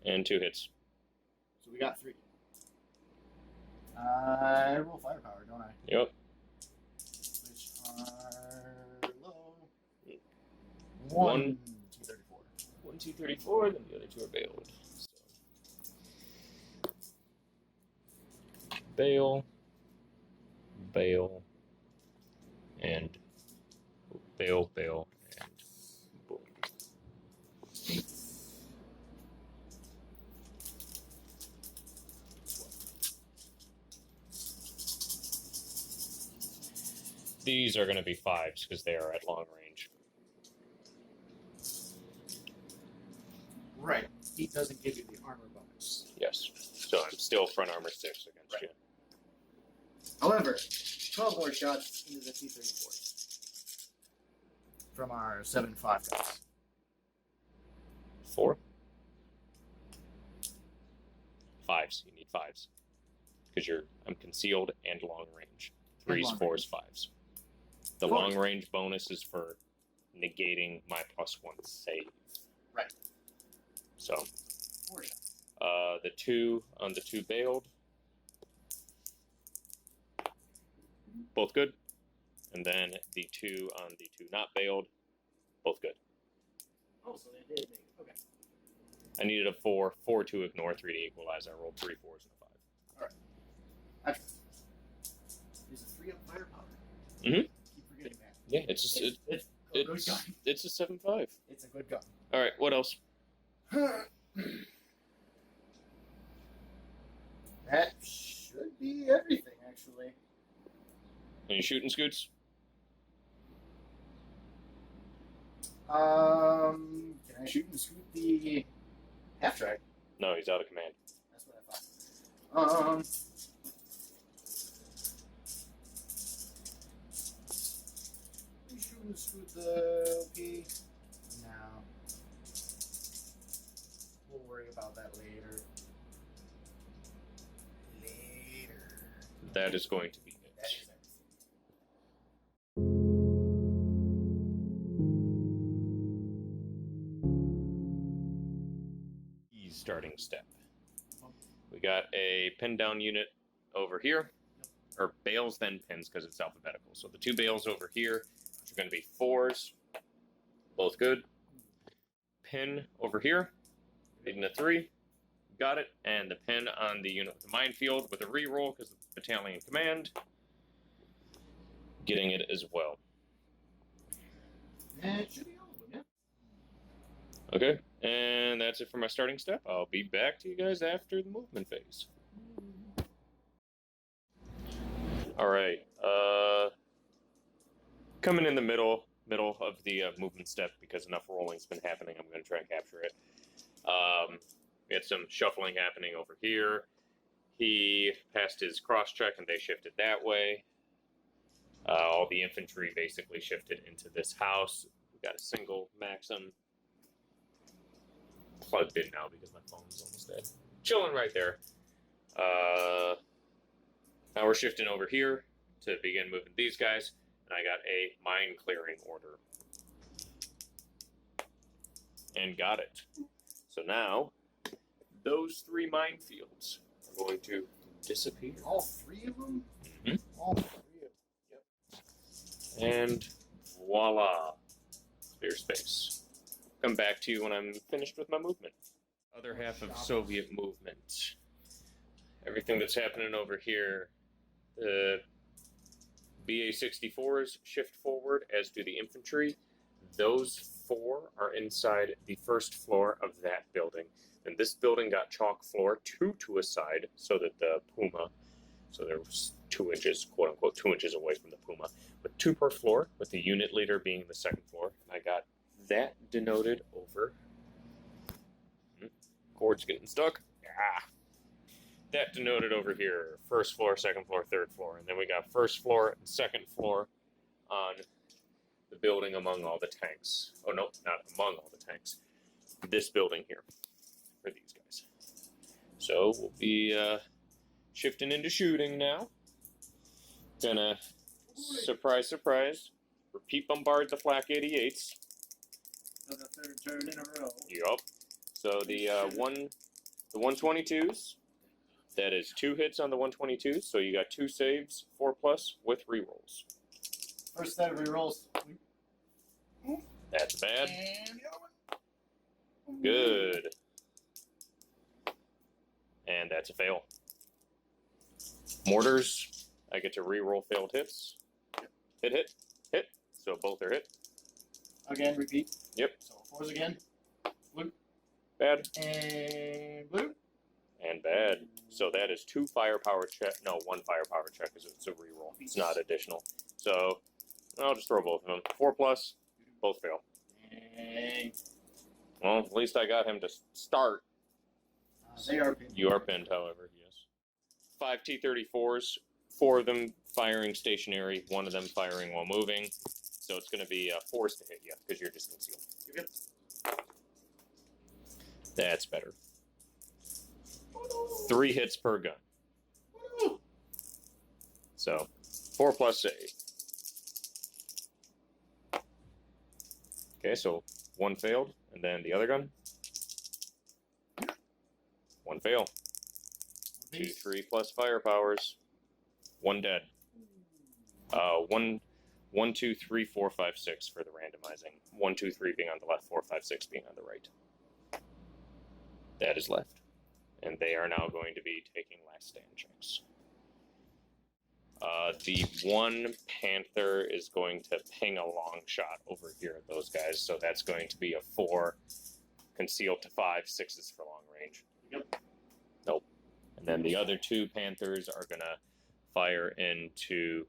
and 2 hits. So we got 3. I roll firepower, don't I? Yep. Which are low. 1 T-34. 1 T-34, then the other 2 are bailed. So. Bail, and bail, and boom. These are going to be 5s because they are at long range. Right. He doesn't give you the armor bonus. Yes. So I'm still front armor 6 against Right. you. However, 12 more shots into the T-34s from our 7.5 guys. 4. 5s. You need 5s. Because I'm concealed and long range. 3s, 4s, 5s. The long range bonus is for negating my +1 save. Right. So 4 shots. the 2 on the 2 bailed. Both good. And then the 2 on the 2 not bailed. Both good. Oh, so they did make it. Okay. I needed a 4. 4 to ignore, 3 to equalize. I rolled 3 4s and a 5. Alright. That's there's a 3 up firepower. Mm-hmm. Keep forgetting that. Yeah, it's a good gun. It's a 7.5. It's a good gun. Alright, what else? That should be everything, actually. Any shooting scoots? Can I shoot and scoot the half track? No, he's out of command. That's what I thought. Shoot and scoot the LP. No. We'll worry about that later. That is going to be That it. is everything. Starting step. We got a pin down unit over here, or bales then pins because it's alphabetical. So the 2 bales over here, which are going to be 4s, both good. Pin over here, leading a 3, got it. And the pin on the unit with the minefield with a reroll because the battalion command, getting it as well. And it should be all of them, yeah. Okay, and that's it for my starting step. I'll be back to you guys after the movement phase. Alright, coming in the middle of the movement step because enough rolling's been happening, I'm going to try and capture it. We had some shuffling happening over here. He passed his cross check and they shifted that way. All the infantry basically shifted into this house. We got a single Maxim plugged in now because my phone's almost dead. Chilling right there. Now we're shifting over here to begin moving these guys, and I got a mine clearing order. And got it. So now, those 3 minefields are going to disappear. All 3 of them? Mhm. All 3 of them. Yep. And voila. Clear space. Come back to you when I'm finished with my movement. Other half of Soviet movement. Everything that's happening over here. The BA-64s shift forward, as do the infantry. Those 4 are inside the first floor of that building. And this building got chalk floor 2 to a side so that the Puma, so there was 2 inches, quote unquote, 2 inches away from the Puma, with 2 per floor, with the unit leader being the second floor. And I got that denoted over. Cord's getting stuck. Ah. That denoted over here. First floor, second floor, third floor. And then we got first floor and second floor on the building among all the tanks. Oh, no, not among all the tanks. This building here for these guys. So we'll be shifting into shooting now. Gonna, surprise, surprise, repeat bombard the flak 88s. For the 3rd turn in a row. Yup. So the 122s, that is 2 hits on the 122s, so you got 2 saves, 4+ with rerolls. First set of rerolls. That's bad. And the other one. Good. And that's a fail. Mortars, I get to reroll failed hits. Hit, hit, hit. So both are hit. Again, repeat. Yep. So 4s again. Blue. Bad. And blue. And bad. So that is 2 firepower check. No, 1 firepower check because it's a reroll. It's not additional. So I'll just throw both of them. 4+, both fail. And Well, at least I got him to start. They are pinned. You are pinned, however, yes. 5 T-34s, 4 of them firing stationary, 1 of them firing while moving. So it's going to be 4s to hit you, because you're just concealed. Yep. That's better. 3 hits per gun. So, 4 plus save. Okay, so 1 failed, and then the other gun. 1 fail. 2, 3 plus firepowers. 1 dead. 1, 2, 3, 4, 5, 6 for the randomizing. 1, 2, 3 being on the left, 4, 5, 6 being on the right. That is left. And they are now going to be taking last stand checks. The 1 Panther is going to ping a long shot over here at those guys, so that's going to be a 4, concealed to 5, 6s for long range. Yep. Nope. And then the other 2 Panthers are going to fire into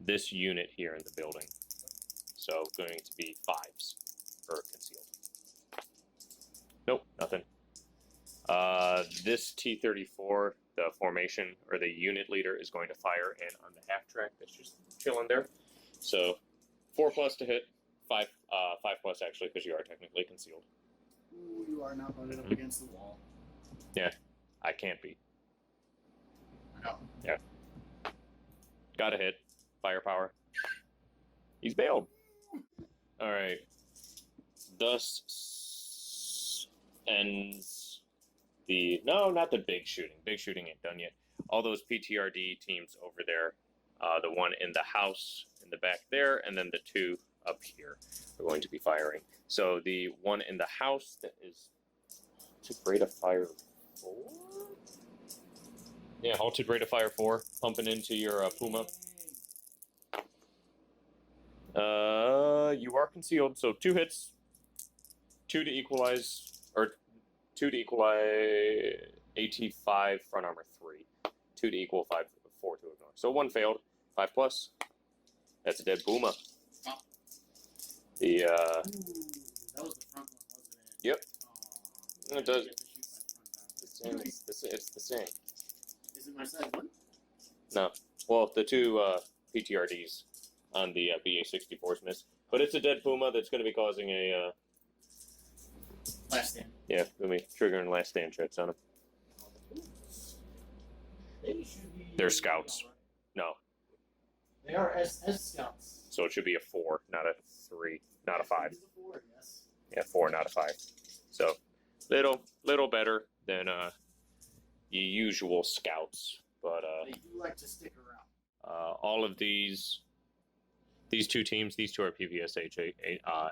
this unit here in the building. So going to be 5s for concealed. Nope, nothing. This T-34, the formation, or the unit leader, is going to fire in on the half track that's just chilling there. So, 4 plus to hit, 5 plus actually, because you are technically concealed. Ooh, you are not butted up against the wall. Yeah, I can't be. I know. Yeah. Got a hit. Firepower. He's bailed. Alright. Thus ends the... No, not the big shooting. Big shooting ain't done yet. All those PTRD teams over there, the one in the house in the back there, and then the 2 up here are going to be firing. So the one in the house that is halted rate of fire 4? Yeah, halted rate of fire 4, pumping into your Puma. You are concealed, so 2 hits, 2 to equalize, or 2 to equalize AT5 front armor 3, 2 to equal 4 to ignore. So 1 failed, 5 plus. That's a dead Puma. Oh. The Ooh, that was the front one, wasn't it? Yep. Oh, It does. get to shoot my front It's the same. Is it my side one? No. Well, the 2 PTRDs on the BA-64s miss. But it's a dead Puma that's going to be causing a... Last stand. Yeah, going to be triggering last stand checks on him. They should be... They're scouts. No. They are SS scouts. So it should be a 4, not a 3, not a 5. It is a 4, yes. Yeah, 4, not a 5. So little better than the usual scouts. But They do like to stick around. all of these 2 teams, these 2 are PVSH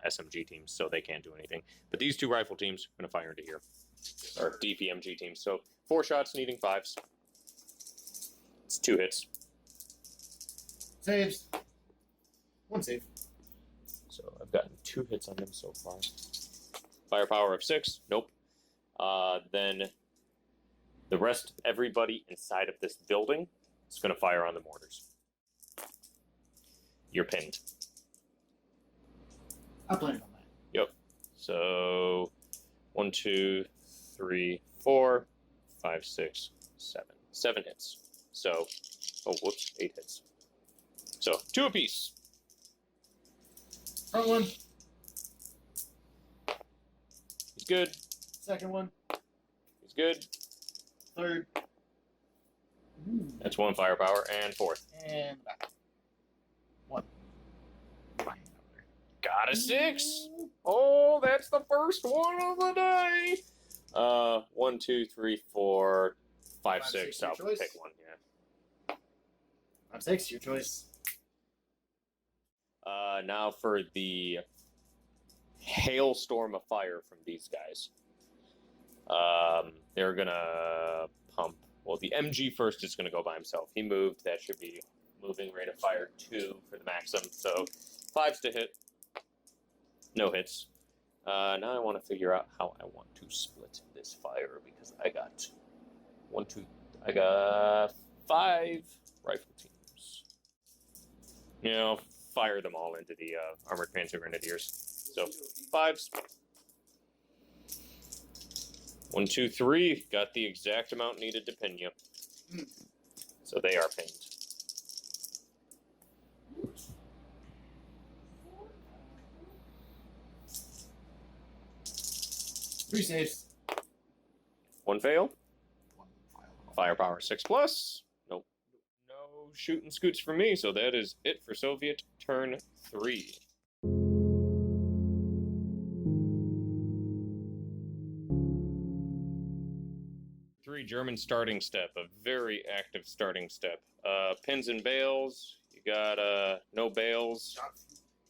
SMG teams, so they can't do anything. But these 2 rifle teams are going to fire into here. Or DPMG teams. So 4 shots needing 5s. It's 2 hits. Saves. 1 save. So I've gotten 2 hits on them so far. Firepower of 6. Nope. Then the rest, everybody inside of this building is going to fire on the mortars. You're pinned. I planned on that. Yep. So 1, 2, 3, 4, 5, 6, 7. 7 hits. So, 8 hits. So 2 apiece. Front one. He's good. Second one. He's good. Third. Ooh. That's 1 firepower. And 4th. And back. 1. Got a 6. Oh, that's the first one of the day. 1, 2, 3, 4, 5, 6. I'll your choice. pick one. Yeah. 5, 6, your choice. Now for the hailstorm of fire from these guys. They're gonna pump. Well, the MG first is gonna go by himself. He moved. That should be moving rate of fire 2 for the Maxim. So 5s to hit. No hits. Now I want to figure out how I want to split this fire because I got 5 rifle teams. You know, fire them all into the Armored Panzer Grenadiers. So 5s. 1, 2, 3. Got the exact amount needed to pin you. So they are pinned. Three saves. 1 fail. 1 Firepower 6+. Nope. No shooting scoots for me, so that is it for Soviet turn 3. German starting step, a very active starting step. Pins and bales. You got no bales.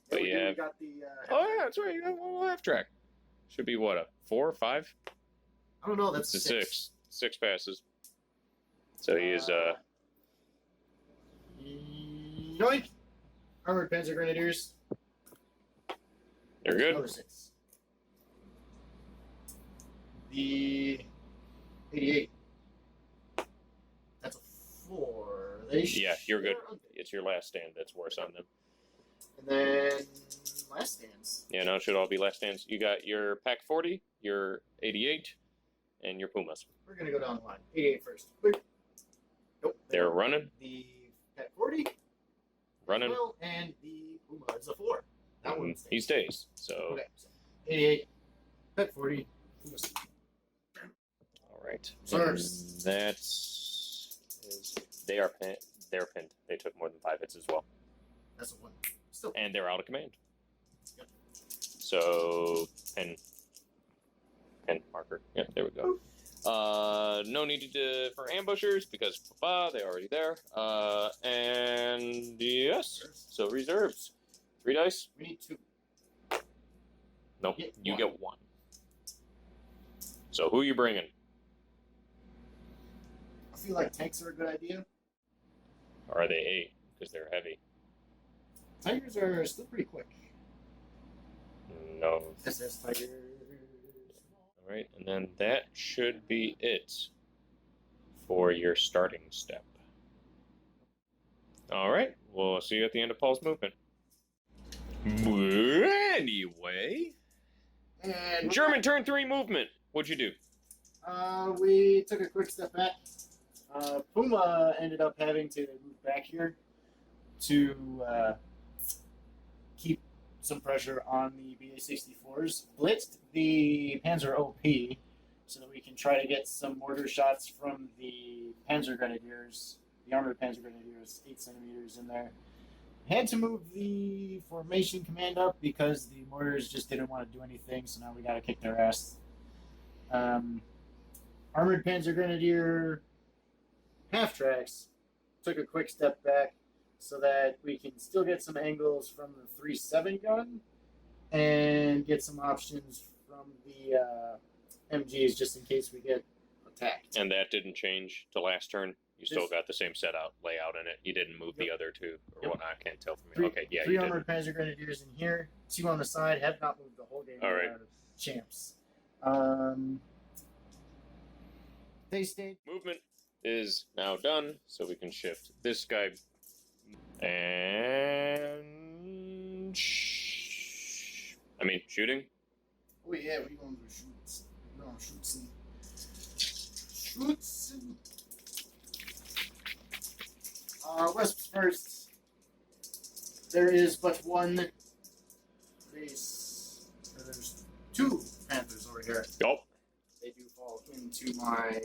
But we yeah. got the, Oh yeah, that's right. You got one half track. Should be what, a 4 or 5? I don't know. That's it's a 6. 6 passes. So he is Yoink! Armored Panzer Grenadiers. They're good. Another 6. The 88. That's a 4. Yeah, you're good. It's your last stand that's worse on them. And then last stands. Yeah, no, it should all be last stands. You got your Pack 40, your 88, and your Pumas. We're going to go down the line. 88 first. Wait. Nope. They're running. The Pack 40. Running. Well, and the Puma is a 4. That one stays. He stays. So. Okay, so 88, Pack 40, Puma. All right. Sirs. They're pinned. They took more than 5 hits as well. That's a 1. Still. And they're out of command. Yep. So pin marker. Yeah, there we go. No need for ambushers because they're already there. And yes, so reserves. 3 dice. We need 2. Nope, you get 1. So who are you bringing? I feel like tanks are a good idea. Or are they 8? Because they're heavy. Tigers are still pretty quick. No. SS Tigers. Alright, and then that should be it for your starting step. Alright, we'll see you at the end of Paul's movement. Anyway. And German turn 3 movement. What'd you do? we took a quick step back. Puma ended up having to move back here to keep some pressure on the BA-64s. Blitzed the Panzer OP so that we can try to get some mortar shots from the Panzer Grenadiers, the Armored Panzer Grenadiers, 8 centimeters in there. Had to move the formation command up because the mortars just didn't want to do anything, so now we got to kick their ass. Armored Panzer Grenadier half-tracks took a quick step back so that we can still get some angles from the 3.7 gun and get some options from the MGs just in case we get attacked. And that didn't change to last turn? You still got the same layout in it? You didn't move the other 2 or whatnot? I can't tell from here. Okay, yeah, 3 you Armored Panzer Grenadiers in here, 2 on the side, have not moved the whole game. All right. Champs. They stayed. Movement is now done, so we can shift this guy. And shooting. Oh yeah, we gonna do shoots. We're gonna shoot some. Shoots. Wisps first. There is but one base. There's 2 Panthers over here. Yup. They do fall into my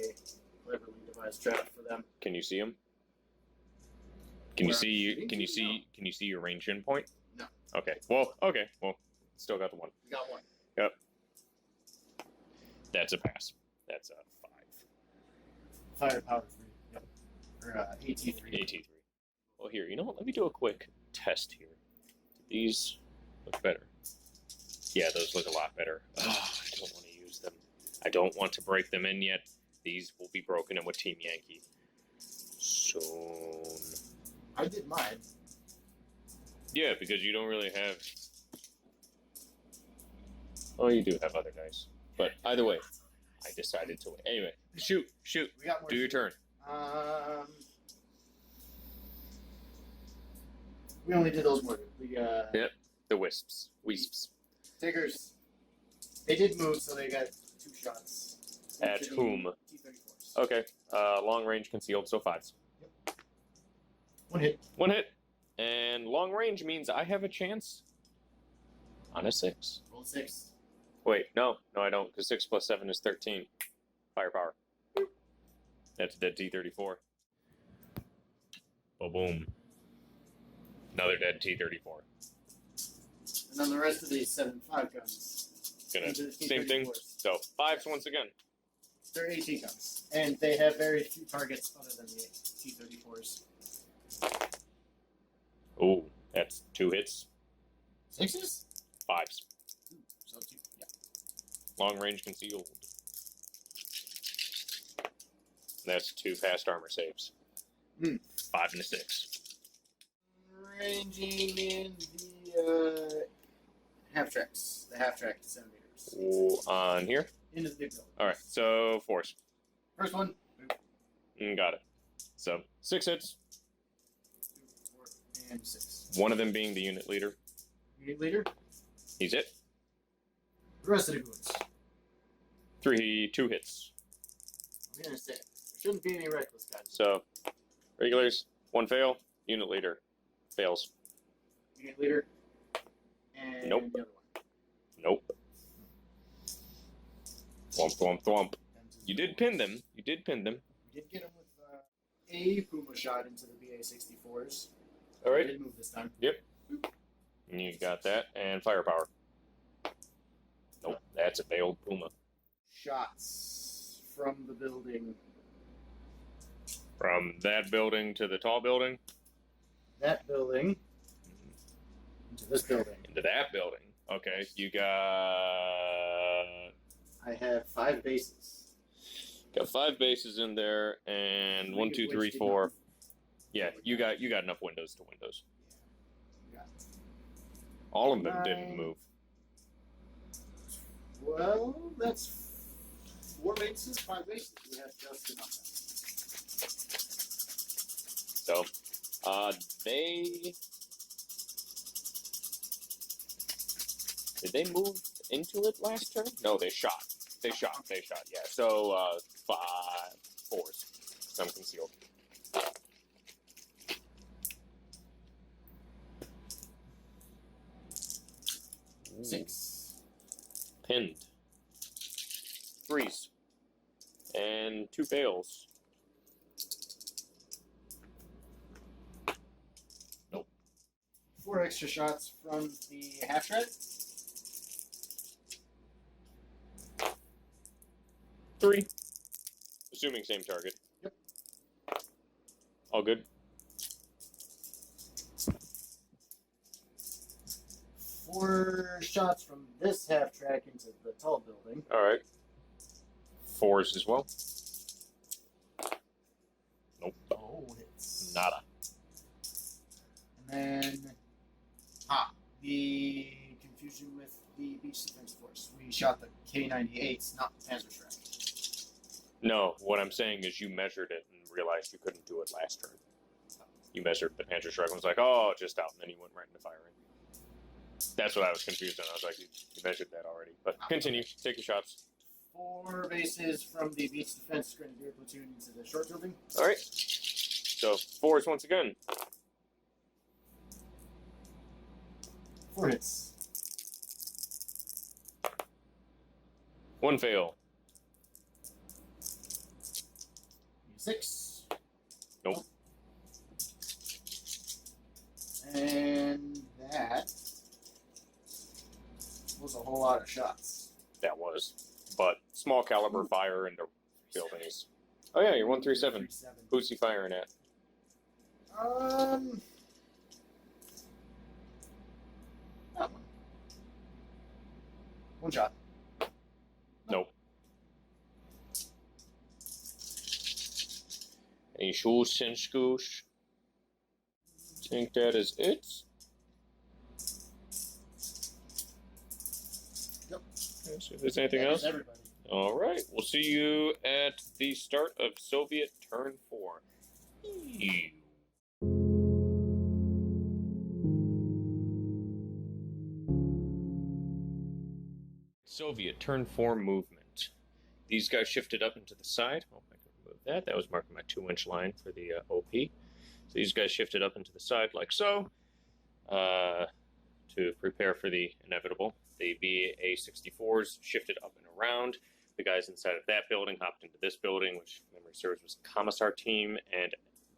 cleverly devised trap for them. Can you see him? Can you see your range in point? No. Okay. Well, still got the 1. We got 1. Yep. That's a pass. That's a 5. Firepower 3. Yep. Or AT3. AT3. Well, here, you know what? Let me do a quick test here. Do these look better? Yeah, those look a lot better. Oh, I don't want to use them. I don't want to break them in yet. These will be broken in with Team Yankee soon. I did mine. Yeah, because you don't really have... Oh, you do have other dice. But either way, I decided to wait. Anyway, shoot. We got more. Do your turn. We only did those more. Yep, the Wisps. Tigers. They did move, so they got 2 shots. At into the whom? T-34s. Okay. Long range concealed, so 5s. Yep. 1 hit. 1 hit. And long range means I have a chance on a 6. Roll 6. Wait, no, I don't, because 6 plus 7 is 13. Firepower. That's a dead T-34. Boom. Another dead T-34. And then the rest of these 7.5 guns. Same thing. So 5s once again. They're AT guns. And they have very few targets other than the T-34s. Ooh, that's 2 hits. 6s? 5s. So 2, yeah. Long range concealed. That's 2 fast armor saves. 5 and a 6. Ranging in the half-tracks. The half-track 7 meters. Ooh, on here? Into the big building. Alright, so 4s. First one. Got it. So 6 hits. 2, 4, and 6. One of them being the unit leader. Unit leader. He's it. The rest of the goods. 2 hits. I'm gonna say it. There shouldn't be any reckless guys. So regulars, 1 fail. Unit leader fails. Unit leader. And Nope. the other one. Nope. Thwomp. You did pin them. We did get him with a Puma shot into the BA-64s. Alright. We did move this time. Yep. You got that. And firepower. Nope. That's a failed Puma. Shots from the building. From that building to the tall building. That building. Into this building. Into that building. Okay. You got I have 5 bases. 5 bases in there, and 1, 2, 3, Which did 4. not- Yeah, you got enough windows to windows. Yeah. All of them didn't 9. move. Well, that's 4 bases, 5 bases. We have just enough. So, they did they move into it last turn? No, they shot. They shot. Yeah. So 5 4s. Some concealed. 6. Pinned. 3s. And 2 fails. Nope. 4 extra shots from the half track. 3. Assuming same target. Yep. All good. 4 shots from this half track into the tall building. Alright. 4s as well. Nope. Oh, hits. Nada. And then, the confusion with the beach defense force. We shot the K-98s, not the Panzerschreck. No, what I'm saying is you measured it and realized you couldn't do it last turn. You measured the Panzerschreck and was like, oh, just out, and then you went right into firing. That's what I was confused on. I was like, you measured that already. But continue. Take your shots. 4 bases from the beach defense grenadier platoon into the short building. Alright. So, 4s once again. 4 hits. 1 fail. 6. Nope. And that was a whole lot of shots. That was. But small caliber fire into buildings. Oh yeah, you're 137. 137. Who's he firing at? That one. 1 shot. Nope. Any shoosh and scoosh? Think that is it? Yep. Okay, so if there's anything That else? is everybody. Alright, we'll see you at the start of Soviet turn 4. Ew. Soviet turn 4 movement. These guys shifted up into the side. Oh, I can remove that. That was marking my 2-inch line for the OP. So these guys shifted up into the side like so to prepare for the inevitable. The BA-64s shifted up and around. The guys inside of that building hopped into this building, which, if memory serves, was Commissar team and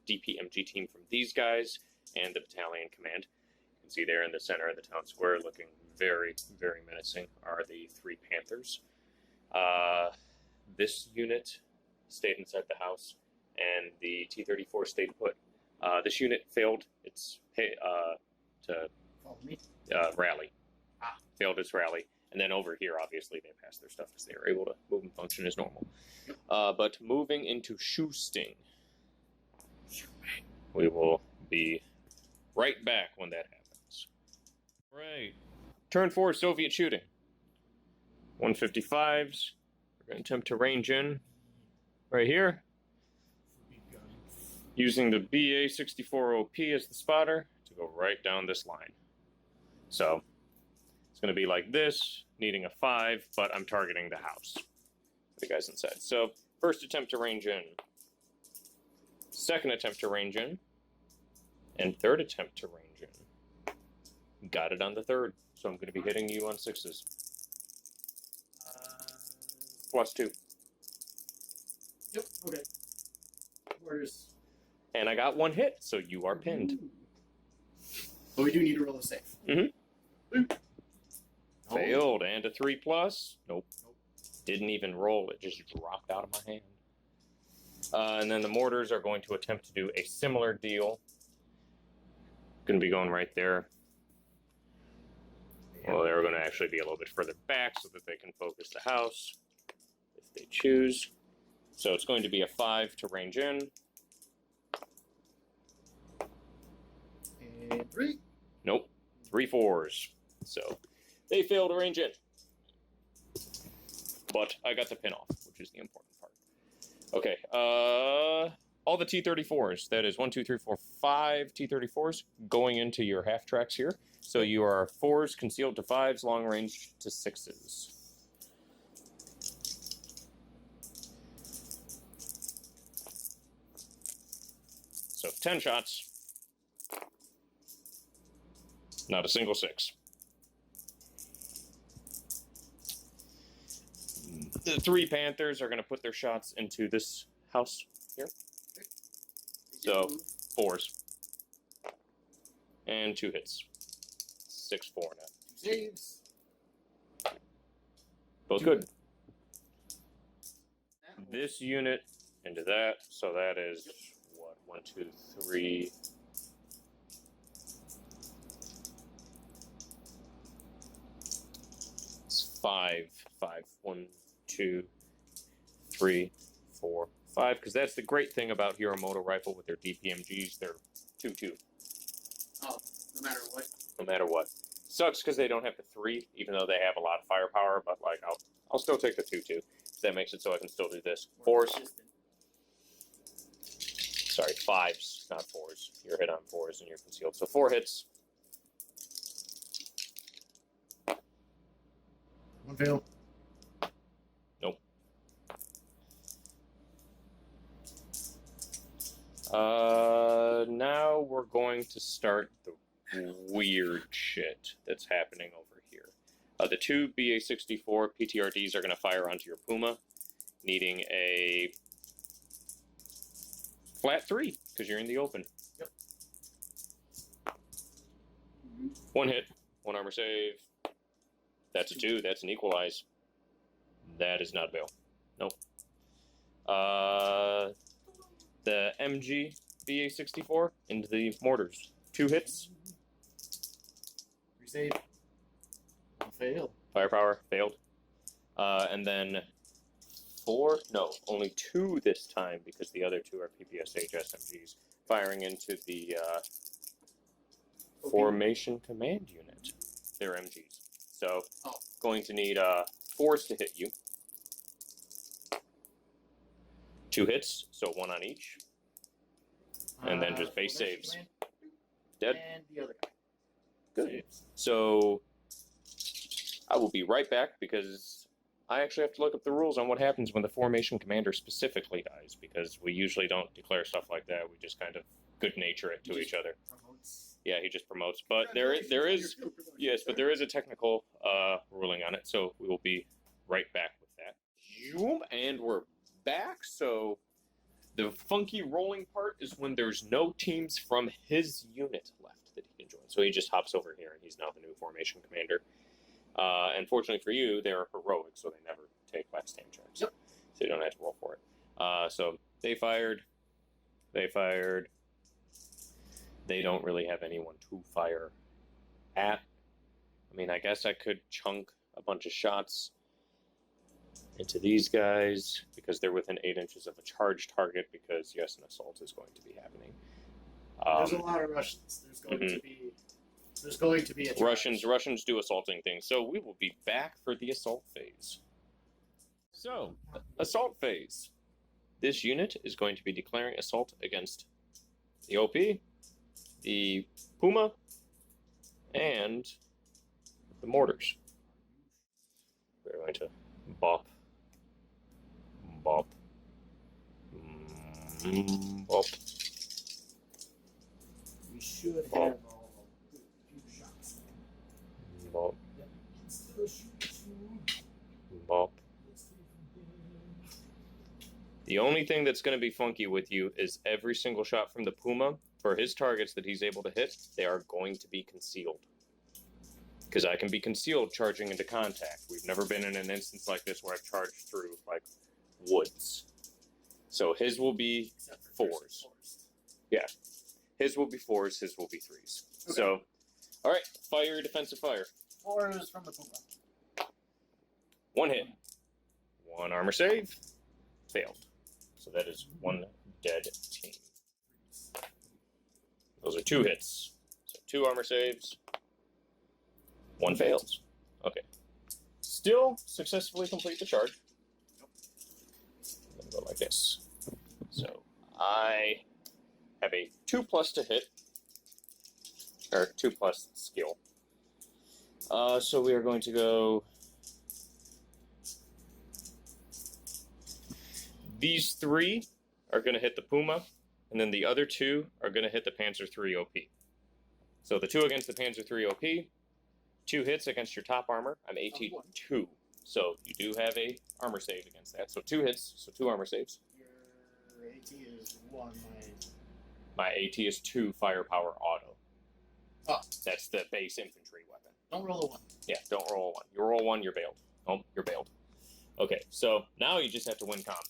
DPMG team from these guys and the battalion command. You can see there in the center of the town square, looking very, very menacing, are the 3 Panthers. This unit stayed inside the house, and the T-34 stayed put. This unit failed its rally. Failed its rally. And then over here, obviously, they passed their stuff because they were able to move and function as normal. But moving into Shoesting, we will be right back when that happens. Right. Turn 4, Soviet shooting. 155s. We're going to attempt to range in right here. Using the BA-64 OP as the spotter to go right down this line. So it's going to be like this, needing a 5, but I'm targeting the house. The guys inside. So first attempt to range in. Second attempt to range in. And third attempt to range in. Got it on the third. So I'm going to be hitting you on 6s. +2. Yep, okay. Where's... And I got 1 hit, so you are pinned. But we do need to roll a save. Mm-hmm. Failed, and a 3+. Nope. Didn't even roll, it just dropped out of my hand. And then the mortars are going to attempt to do a similar deal. Going to be going right there. Well, they're going to actually be a little bit further back so that they can focus the house if they choose. So it's going to be a 5 to range in. And 3. Nope. 3 4s. So they fail to range in. But I got the pin off, which is the important part. Okay. All the T-34s, that is 1, 2, 3, 4, 5 T-34s going into your half tracks here. So you are 4s concealed to 5s, long range to 6s. So 10 shots. Not a single 6. The 3 Panthers are going to put their shots into this house here. So 4s. And 2 hits. 6-4 now. 2 saves. Both good. This unit into that. So that is what? 1, 2, 3. It's 5. 1, 2, 3, 4, 5. Because that's the great thing about Hero Moto Rifle with their DPMGs. They're 2-2. Oh, no matter what. No matter what. Sucks because they don't have the 3, even though they have a lot of firepower. But like, I'll still take the 2-2. That makes it so I can still do this. 4s. Sorry, 5s, not 4s. You're hit on 4s and you're concealed. So 4 hits. 1 fail. Nope. Now we're going to start the weird shit that's happening over here. The 2 BA-64 PTRDs are going to fire onto your Puma, needing a flat 3, because you're in the open. Yep. 1 hit, 1 armor save. That's a 2, that's an equalize. That is not a bail. Nope. The MG BA-64 into the mortars. 2 hits. 3 save. 1 fail. Firepower, failed. And then 4, no, only 2 this time because the other 2 are PPSH SMGs firing into the Formation Command Unit. They're MGs. So, going to need 4s to hit you. 2 hits, so 1 on each. And then just base saves. Dead. And the other guy. Good. Saves. So I will be right back because I actually have to look up the rules on what happens when the formation commander specifically dies, because we usually don't declare stuff like that. We just kind of good nature it to each other. Promotes. Yeah, he just promotes. But there is yes, but there is a technical ruling on it, so we will be right back with that. And we're back. So the funky rolling part is when there's no teams from his unit left that he can join. So he just hops over here, and he's now the new formation commander. Unfortunately for you, they're heroic, so they never take last stand checks. Yep. So you don't have to roll for it. So they fired. They fired. They don't really have anyone to fire at. I mean, I guess I could chunk a bunch of shots into these guys because they're within 8 inches of a charge target, because yes, an assault is going to be happening. There's a lot of Russians. There's going to be a charge. Russians do assaulting things. So we will be back for the assault phase. So, assault phase. This unit is going to be declaring assault against the OP, the Puma, and the mortars. We're going to bop, bop, bop. We should have a few shots. Bop, Still shoot. bop. The only thing that's going to be funky with you is every single shot from the Puma, for his targets that he's able to hit, they are going to be concealed. Because I can be concealed charging into contact. We've never been in an instance like this where I've charged through, like, woods. So his will be fours. Yeah. His will be fours, his will be threes. Okay. So, alright, fire, defensive fire. 4 is from the Puma. 1 hit. 1 armor save. Failed. So that is 1 dead team. Those are 2 hits. So 2 armor saves. 1 fails. Okay. Still successfully complete the charge. I'm gonna go like this. So I have a 2+ to hit. Or 2+ skill. So we are going to go. These 3 are going to hit the Puma, and then the other 2 are going to hit the Panzer III OP. So the 2 against the Panzer III OP, 2 hits against your top armor. I'm AT 2, so you do have a armor save against that. So 2 hits, so 2 armor saves. Your AT is 1. My AT is 2 firepower auto. Oh. That's the base infantry weapon. Don't roll a 1. Yeah, don't roll a 1. You roll 1, you're bailed. Oh, you're bailed. Okay, so now you just have to win combat.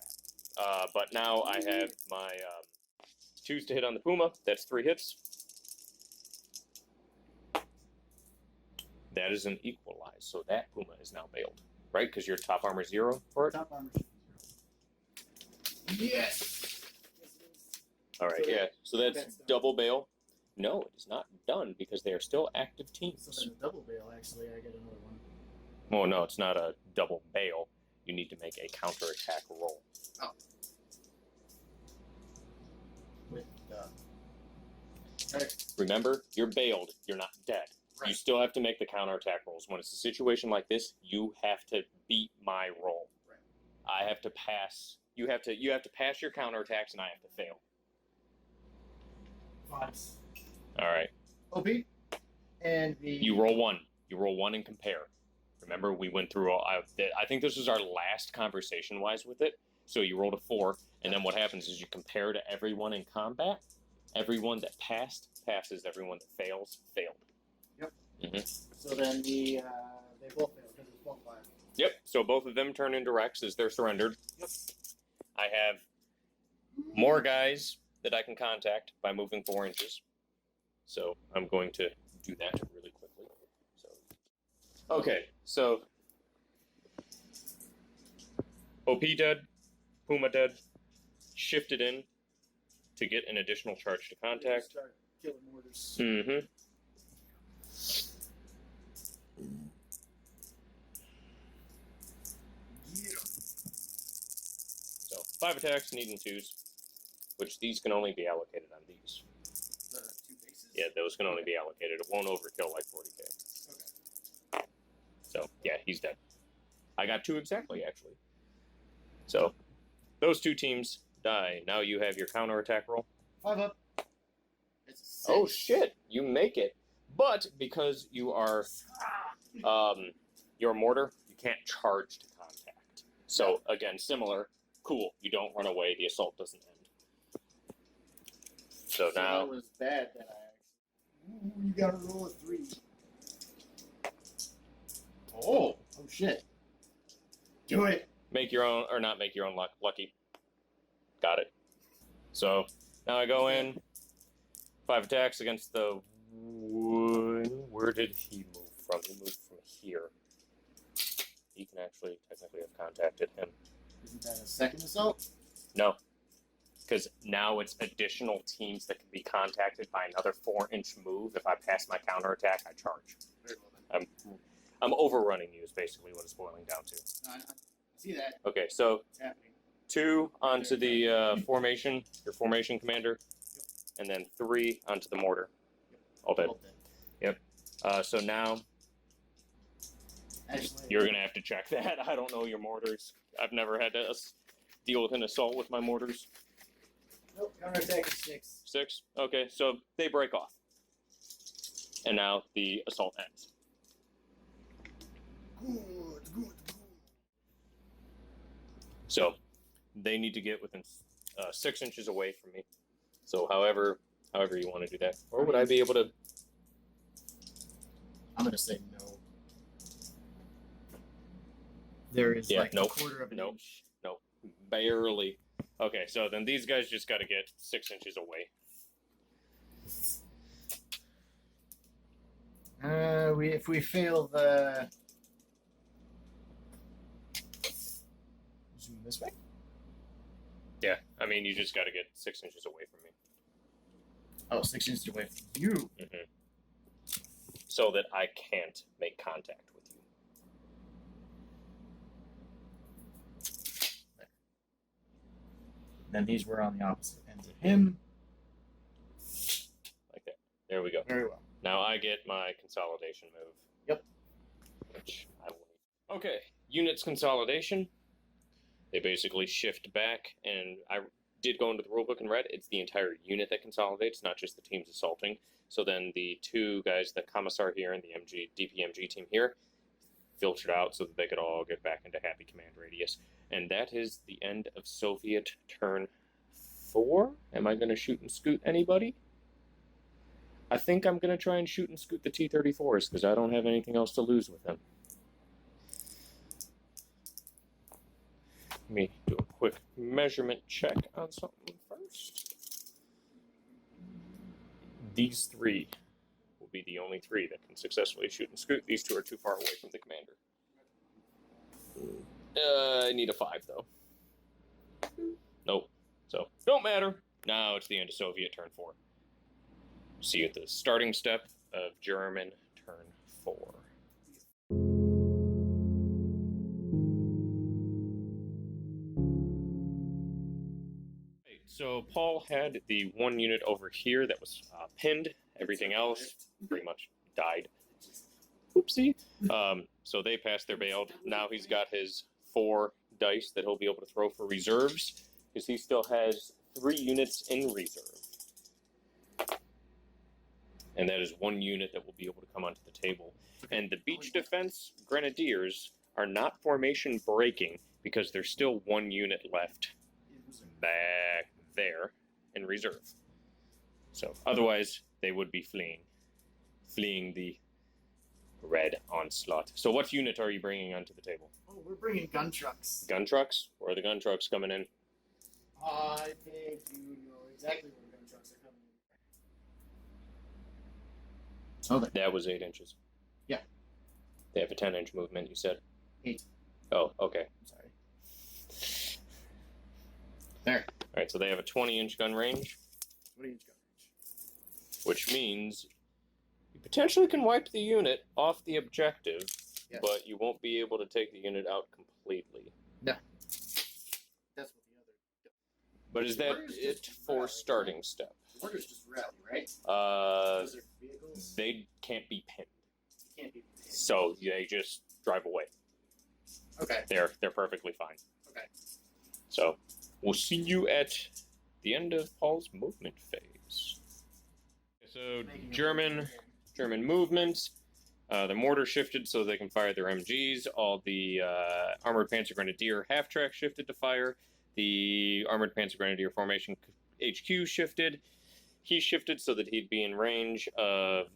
But now I have my 2s to hit on the Puma. That's 3 hits. That is an equalize, so that Puma is now bailed, right? Because your top armor 0 for it? Top armor 0. Yes! All right, yeah. So that's double bail. No, it is not done because they are still active teams. So then a double bail, actually, I get another 1. Oh, no, it's not a double bail. You need to make a counterattack roll. Oh. With Remember, you're bailed. You're not dead. Right. You still have to make the counterattack rolls. When it's a situation like this, you have to beat my roll. Right. I have to pass. You have to pass your counterattacks, and I have to fail. 5s. All right. OP. And the. You roll 1. You roll 1 and compare. Remember, we went through all. I think this was our last conversation-wise with it. So you rolled a 4, and then what happens is you compare to everyone in combat. Everyone that passed passes. Everyone that fails failed. Yep. Mm-hmm. So then they both fail because it's both 5. Yep. So both of them turn into Rex as they're surrendered. Yep. I have more guys that I can contact by moving 4 inches. So I'm going to do that really quickly. Okay, so OP dead, Puma dead, shifted in to get an additional charge to contact. Start killing mortars. Mm-hmm. Yeah. So 5 attacks, needing 2s, which these can only be allocated on these. The 2 bases? Yeah, those can only be allocated. It won't overkill like 40k. Okay. So, yeah, he's dead. I got 2 exactly, actually. So, those 2 teams die. Now you have your counterattack roll. 5 up. It's a 6. Oh, shit. You make it. But because you are your mortar, you can't charge to contact. So, again, similar. Cool. You don't run away. The assault doesn't end. So now... That was bad that I actually... Ooh, you gotta roll a 3. Oh shit. Do it. Make your own, or not make your own luck. Lucky. Got it. So, now I go in. 5 attacks against the... Where did he move from? He moved from here. He can actually technically have contacted him. Isn't that a second assault? No. Because now it's additional teams that can be contacted by another 4-inch move. If I pass my counterattack, I charge. Very well then. I'm overrunning you is basically what it's boiling down to. I see that. Okay, so It's happening. 2 onto the formation, your formation commander, and then 3 onto the mortar. All dead. Yep. So now Actually, you're going to have to check that. I don't know your mortars. I've never had to deal with an assault with my mortars. Nope, counterattack is 6. 6? Okay, so they break off. And now the assault ends. Good. So they need to get within 6 inches away from me. So however you want to do that. Or would I be able to... I'm going to say no. There is like a quarter of an inch. No, barely. Okay, so then these guys just got to get 6 inches away. If we fail the... Zoom this way? Yeah, I mean, you just got to get 6 inches away from me. Oh, 6 inches away from you. Mm-hmm. So that I can't make contact with you. There. Then these were on the opposite ends of him. Like that. There we go. Very well. Now I get my consolidation move. Yep. Which I will. Okay, units consolidation. They basically shift back, and I did go into the rulebook and read it's the entire unit that consolidates, not just the teams assaulting. So then the 2 guys, the Commissar here and the DPMG team here, filtered out so that they could all get back into happy command radius. And that is the end of Soviet turn 4. Am I going to shoot and scoot anybody? I think I'm going to try and shoot and scoot the T-34s because I don't have anything else to lose with them. Let me do a quick measurement check on something first. These 3 will be the only 3 that can successfully shoot and scoot. These 2 are too far away from the commander. I need a 5, though. Nope. So, don't matter. Now it's the end of Soviet turn 4. See you at the starting step of German turn 4. So Paul had the 1 unit over here that was pinned. Everything else pretty much died. Oopsie. So they passed their bail. Now he's got his 4 dice that he'll be able to throw for reserves because he still has 3 units in reserve. And that is 1 unit that will be able to come onto the table. And the beach defense grenadiers are not formation breaking because there's still 1 unit left back there in reserve. So otherwise they would be fleeing the red onslaught. So what unit are you bringing onto the table? Oh, we're bringing gun trucks. Gun trucks? Where are the gun trucks coming in? I think you know exactly where gun trucks are coming in. So that was 8 inches. Yeah. They have a 10-inch movement, you said? 8. Oh, okay. Sorry. There. Alright, so they have a 20-inch gun range. 20-inch gun range. Which means you potentially can wipe the unit off the objective, Yes. but you won't be able to take the unit out completely. No. That's what the other... But is that it for starting step? Orders just rally, right? Uh, Those are vehicles? they can't be pinned. Can't be... So they just drive away. Okay. They're perfectly fine. Okay. So we'll see you at the end of Paul's movement phase. So German movement. The mortar shifted so they can fire their MGs. All the Armored Panzer Grenadier half-track shifted to fire. The Armored Panzer Grenadier formation HQ shifted. He shifted so that he'd be in range of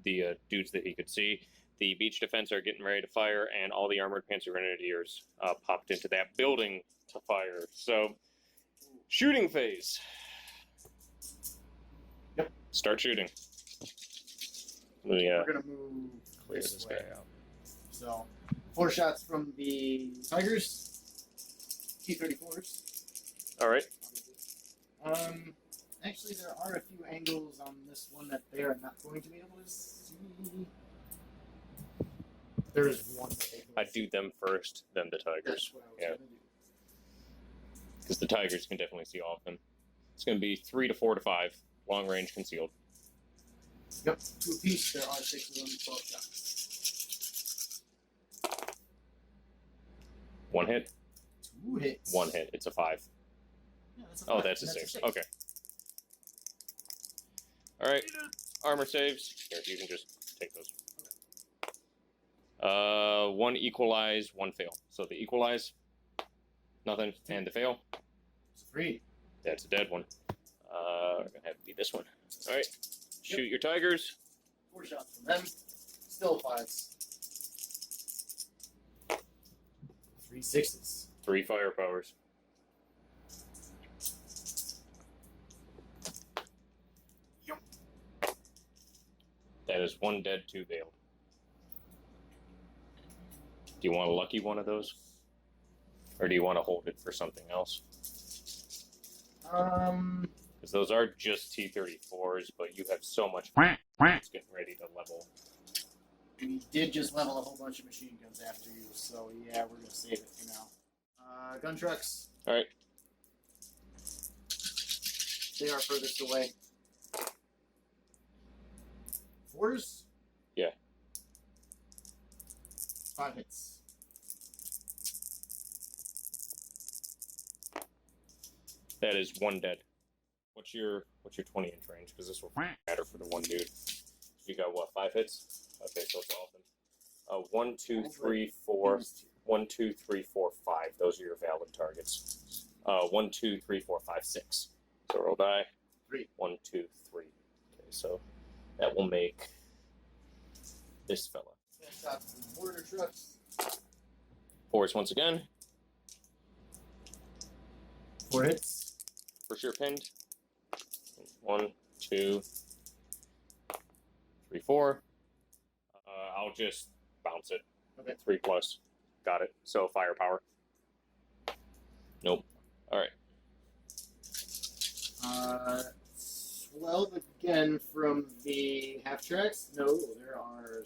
the dudes that he could see. The beach defense are getting ready to fire, and all the Armored Panzer Grenadiers popped into that building to fire. So, shooting phase. Yep. Start shooting. We're gonna move Clear this this way. guy out. So, 4 shots from the Tigers. T-34s. All right. Actually, there are a few angles on this one that they are not going to be able to see. There is one that they can I'd do them first, then the That's Tigers. what I was Yeah. going to do. Because the Tigers can definitely see all of them. It's going to be 3 to 4 to 5. Long range concealed. Yep, 2 apiece. There are 6 of them, 12 shots. 1 hit. 2 hits. 1 hit. It's a 5. Yeah, that's a Oh, five. that's a 6. Okay. All right. Armor saves. Here, you can just take those. 1 equalize, 1 fail. So the equalize, nothing, and the fail, It's a 3. that's a dead one. We're gonna have to be this one. All right. Shoot your Tigers. 4 shots from them. Still 5s. 3 6s. 3 firepowers. That is 1 dead, 2 veiled. Do you want a lucky one of those? Or do you want to hold it for something else? Because those are just T-34s, but you have so much it's getting ready to level. We did just level a whole bunch of machine guns after you, so yeah, we're gonna save it for now. Gun trucks. All right. They are furthest away. 4s? Yeah. 5 hits. That is 1 dead. What's your 20-inch range? Because this will matter for the one dude. You got what? 5 hits? Okay, so it's all of them. 1, 2, 3, 4. 1, 2, 3, 4, 5. Those are your valid targets. 1, 2, 3, 4, 5, 6. So roll die. 3. 1, 2, 3. Okay, so that will make this fella. Shots from mortar trucks. 4s once again. 4 hits. For sure pinned. 1, 2, 3, 4. I'll just bounce it. Okay. 3 plus. Got it. So firepower. Nope. All right. 12 again from the half tracks. No, there are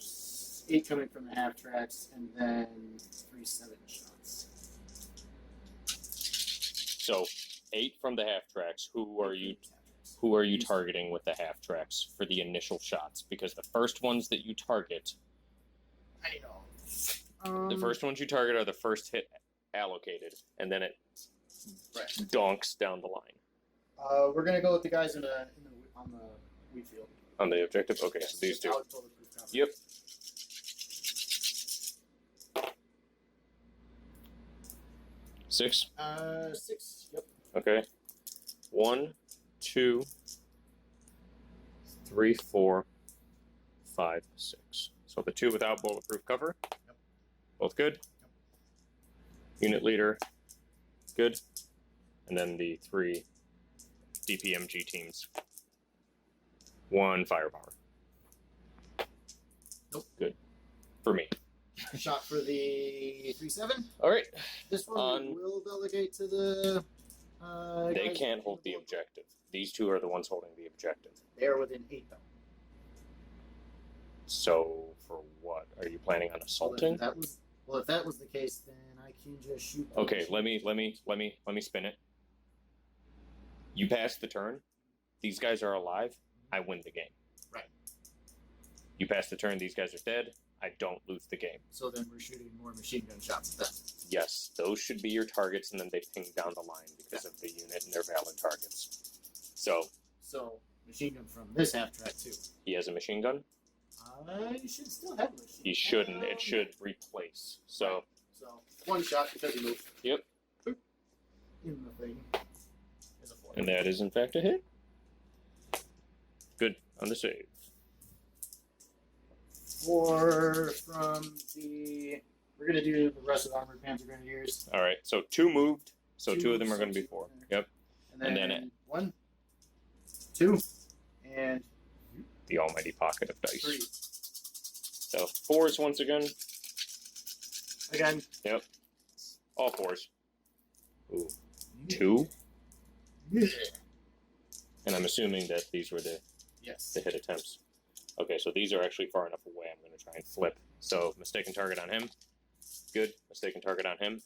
8 coming from the half tracks, and then 3 7 shots. So 8 from the half tracks. Who are you targeting with the half tracks for the initial shots? Because the first ones that you target, I know. the first ones you target are the first hit allocated, and then it donks down the line. We're gonna go with the guys on the wheat field. On the objective? Okay, so these two. Yep. Six? 6, yep. Okay. 1, 2, 3, 4, 5, 6. So the 2 without bulletproof cover. Yep. Both good. Yep. Unit leader, good. And then the 3 DPMG teams. 1 firepower. Nope. Good. For me. Shot for the 3 7. All right. This one will delegate to the. They can't hold the objective. These 2 are the ones holding the objective. They are within 8 though. So for what? Are you planning on assaulting? If that was the case, then I can just shoot. Okay, let me spin it. You pass the turn. These guys are alive. I win the game. Right. You pass the turn. These guys are dead. I don't lose the game. So then we're shooting more machine gun shots at them. Yes, those should be your targets, and then they ping down the line because of the unit, and they're valid targets. So machine gun from this half track too. he has a machine gun? He should still have a machine. He shouldn't. It should replace. So, right. So one shot because he moved. Yep. In the thing. Is a 4. And that is in fact a hit. Good on the save. 4 from the. We're gonna do the rest of the armored Panzer Grenadiers. All right. So 2 moved. So 2 of them are going to be 4. Yep. And then 1, 2, and the almighty pocket of dice. 3. So 4s once again. Again. Yep. All 4s. Ooh. 2. Yeah. And I'm assuming that these were the hit attempts. Okay, so these are actually far enough away. I'm going to try and flip. So mistaken target on him. Good. Mistaken target on him.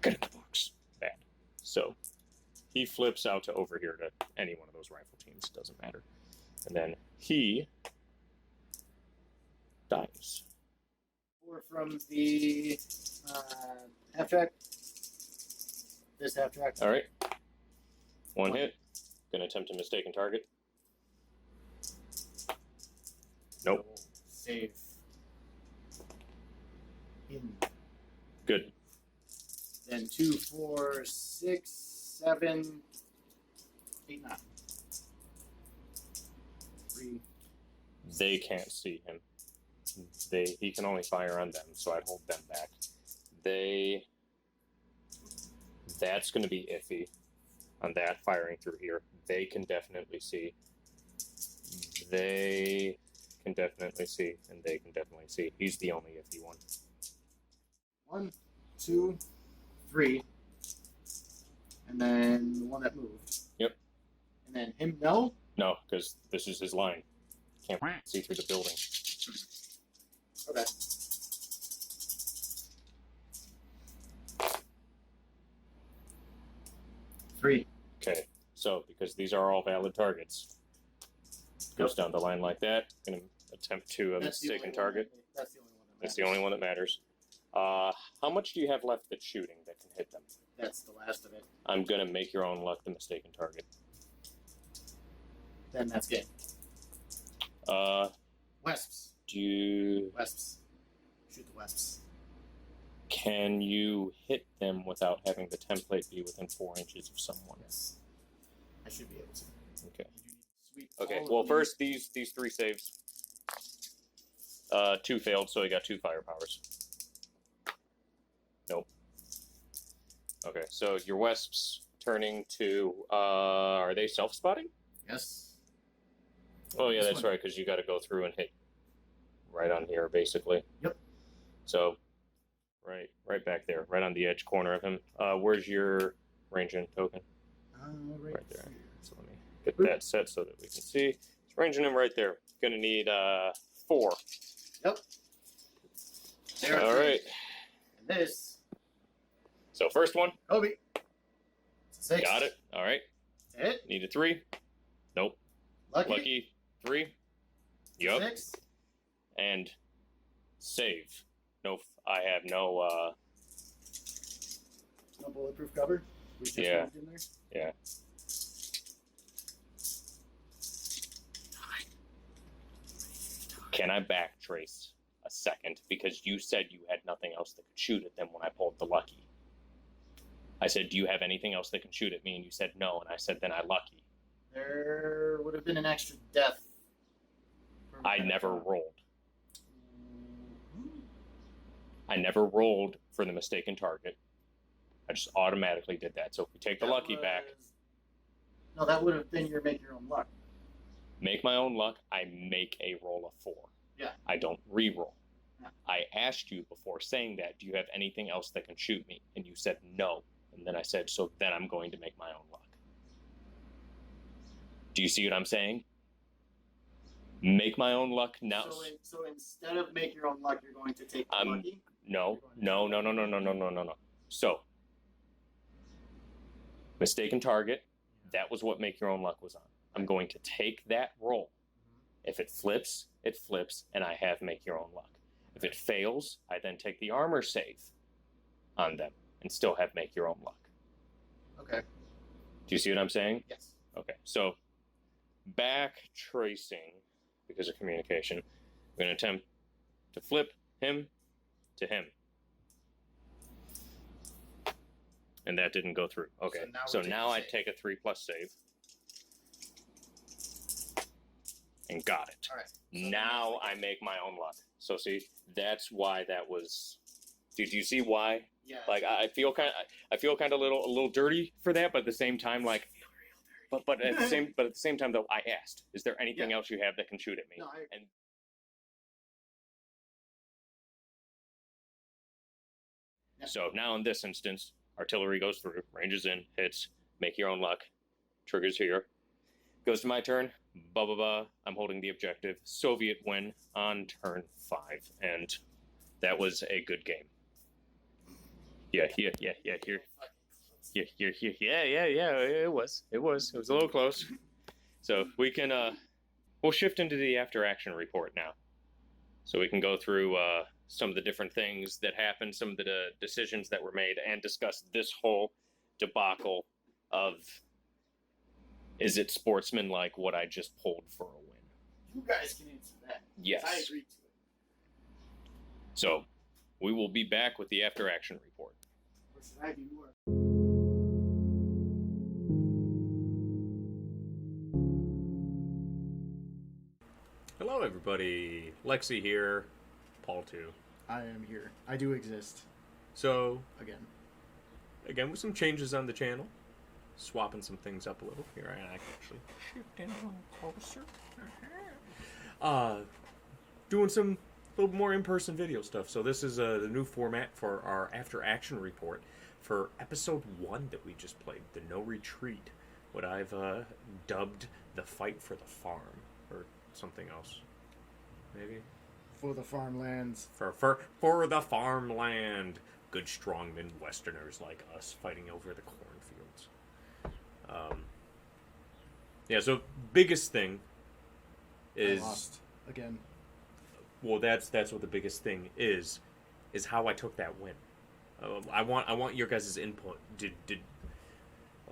Get in the box. Bad. So he flips out to over here to any one of those rifle teams. Doesn't matter. And then he dies. 4 from the half track. This half track. All right. 1 hit. Gonna attempt a mistaken target. Nope. Save. In. Good. Then 2, 4, 6, 7, 8, 9. 3. They can't see him. He can only fire on them, so I'd hold them back. That's going to be iffy on that firing through here. They can definitely see. They can definitely see, and they can definitely see. He's the only iffy one. 1, 2, 3, and then the one that moved. Yep. And then him, no? No, because this is his line. Can't see through the building. Okay. Three. Okay, so because these are all valid targets, goes down the line like that. Going to attempt to a mistaken target. That's the only one that matters. That's the only one that matters. How much do you have left that's shooting that can hit them? That's the last of it. I'm going to make your own luck the mistaken target. Then that's game. Wesps. Wesps. Shoot the wesps. Can you hit them without having the template be within 4 inches of someone? Yes. I should be able to. Okay. Sweet. Okay, well, first, these 3 saves. 2 failed, so he got 2 firepowers. Nope. Okay, so your wesps turning to, are they self-spotting? Yes. Oh, yeah, that's right, because you got to go through and hit right on here, basically. Yep. So, right back there, right on the edge corner of him. Where's your range in token? Right there. So let me get that set so that we can see. It's ranging him right there. Gonna need 4. Yep. All right. And this. So first one. Kobe. 6. Got it. All right. Hit. Need a 3. Nope. Lucky 3. Yup. 6. And save. No, I have no. No bulletproof cover. We just Yeah. moved in there. Yeah. Can I backtrace a second? Because you said you had nothing else that could shoot at them when I pulled the lucky. I said, do you have anything else that can shoot at me? And you said no, and I said, then I lucky. There would have been an extra death. I never rolled. I never rolled for the mistaken target. I just automatically did that. So if we take the lucky back... No, that would have been your make your own luck. Make my own luck, I make a roll of 4. Yeah. I don't re-roll. Yeah. I asked you before saying that, do you have anything else that can shoot me? And you said no. And then I said, so then I'm going to make my own luck. Do you see what I'm saying? Make my own luck now. So instead of make your own luck, you're going to take the lucky? No. So, mistaken target, that was what make your own luck was on. I'm going to take that roll If it flips, and I have make your own luck. If it fails, I then take the armor save on them and still have make your own luck. Okay. Do you see what I'm saying? Yes. Okay, so back tracing, because of communication, we're going to attempt to flip him to him. And that didn't go through. Okay, so now I take a 3+ save. And got it. All right. So now I make my own luck. So see, that's why that was. Do you see why? Yeah. Like I feel kind of a little dirty for that, but at the same time, like, but at the same time though, I asked, is there anything else you have that can shoot at me? No, And so now in this instance, artillery goes through, ranges in, hits, make your own luck, triggers here, goes to my turn. Blah blah blah. I'm holding the objective. Soviet win on turn 5, and that was a good game. Yeah. Here. Yeah. It was a little close. So we can we'll shift into the after action report now. So we can go through some of the different things that happened, some of the decisions that were made, and discuss this whole debacle of. Is it sportsmanlike what I just pulled for a win? You guys can answer that. Yes. I agree to it. So, we will be back with the after action report. Or should I be more? Hello, everybody. Alexi here. Paul too. I am here. I do exist. So, Again. with some changes on the channel. Swapping some things up a little. Here I can actually shift in a little closer. Doing some little more in-person video stuff. So this is the new format for our after-action report for episode 1 that we just played, the No Retreat. What I've dubbed the Fight for the Farm, or something else, maybe. For the farmlands. For the farmland. Good strong Midwesterners like us fighting over the cornfields. So biggest thing is I lost again. Well, that's what the biggest thing is how I took that win. I want your guys' input.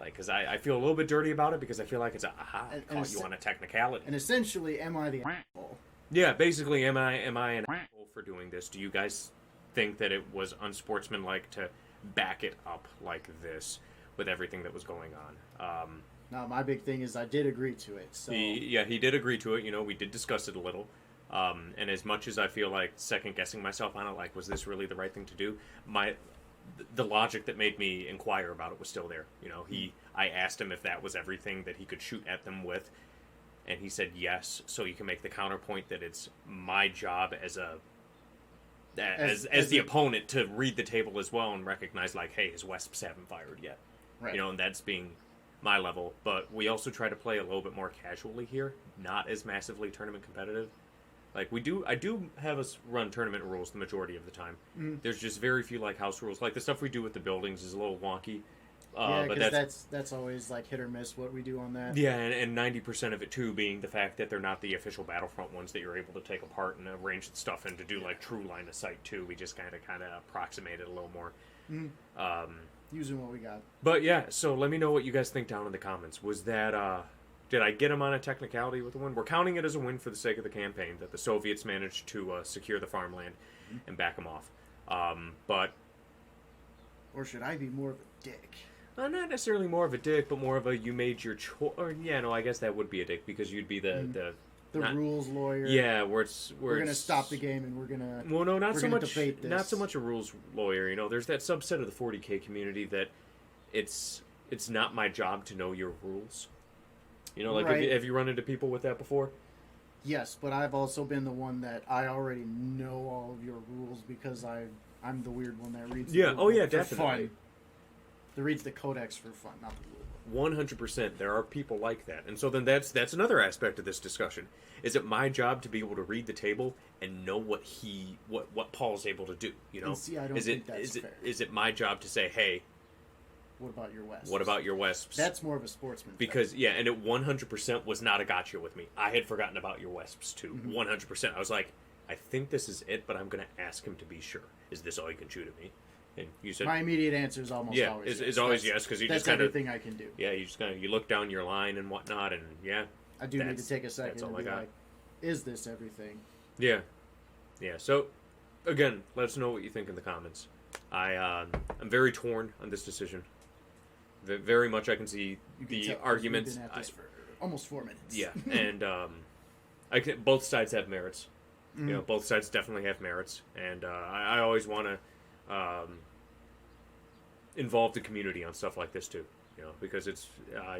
Because I feel a little bit dirty about it because I feel like it's caught you on a technicality. And essentially, am I the asshole? Yeah, basically, am I an asshole for doing this? Do you guys think that it was unsportsmanlike to back it up like this with everything that was going on? No, my big thing is I did agree to it. So he did agree to it. You know, we did discuss it a little. And as much as I feel like second guessing myself on it, like, was this really the right thing to do? The logic that made me inquire about it was still there. You know, I asked him if that was everything that he could shoot at them with, and he said yes. So you can make the counterpoint that it's my job as the opponent to read the table as well and recognize, like, hey, his Wesps haven't fired yet. Right. You know, and that's being my level. But we also try to play a little bit more casually here, not as massively tournament competitive. Like, I do have us run tournament rules the majority of the time. Mm-hmm. There's just very few, like, house rules. Like, the stuff we do with the buildings is a little wonky. Yeah, because that's always, like, hit or miss what we do on that. Yeah, and 90% of it, too, being the fact that they're not the official Battlefront ones that you're able to take apart and arrange the stuff in to do, like, true line of sight, too. We just kind of approximate it a little more. Mm-hmm. Using what we got. But, yeah, so let me know what you guys think down in the comments. Was that, did I get him on a technicality with the win? We're counting it as a win for the sake of the campaign, that the Soviets managed to secure the farmland and back them off. But... Or should I be more of a dick? Not necessarily more of a dick, but more of a you made your choice. Yeah, no, I guess that would be a dick, because you'd be the rules lawyer. Yeah, we're going to stop the game and we're going to... Well, no, not so much debate this. Not so much a rules lawyer. You know, there's that subset of the 40K community that it's not my job to know your rules. You know, like, right. have you run into people with that before? Yes, but I've also been the one that I already know all of your rules because I'm the weird one that reads the rule book for definitely. Fun. That reads the codex for fun, not the rule book. 100%. There are people like that. And so then that's another aspect of this discussion. Is it my job to be able to read the table and know what Paul's able to do? You know? And see, I don't think that's fair. Is it my job to say, hey, What about your Wesps? What about your Wesps? That's more of a sportsman. Because, yeah, and it 100% was not a gotcha with me. I had forgotten about your Wesps, too. 100%. I was like, I think this is it, but I'm going to ask him to be sure. Is this all you can shoot at me? And you said... My immediate answer is almost always yes. It's always yes, because you just kind of... That's everything I can do. Yeah, you just kind of... You look down your line and whatnot, and yeah... I do need to take a second and be like, is this everything? Yeah. Yeah, so, again, let us know what you think in the comments. I'm very torn on this decision. Very much I can see the arguments. We've been at this for almost 4 minutes. Yeah, and both sides have merits. You know, both sides definitely have merits, and I always want to involve the community on stuff like this too. You know, because it's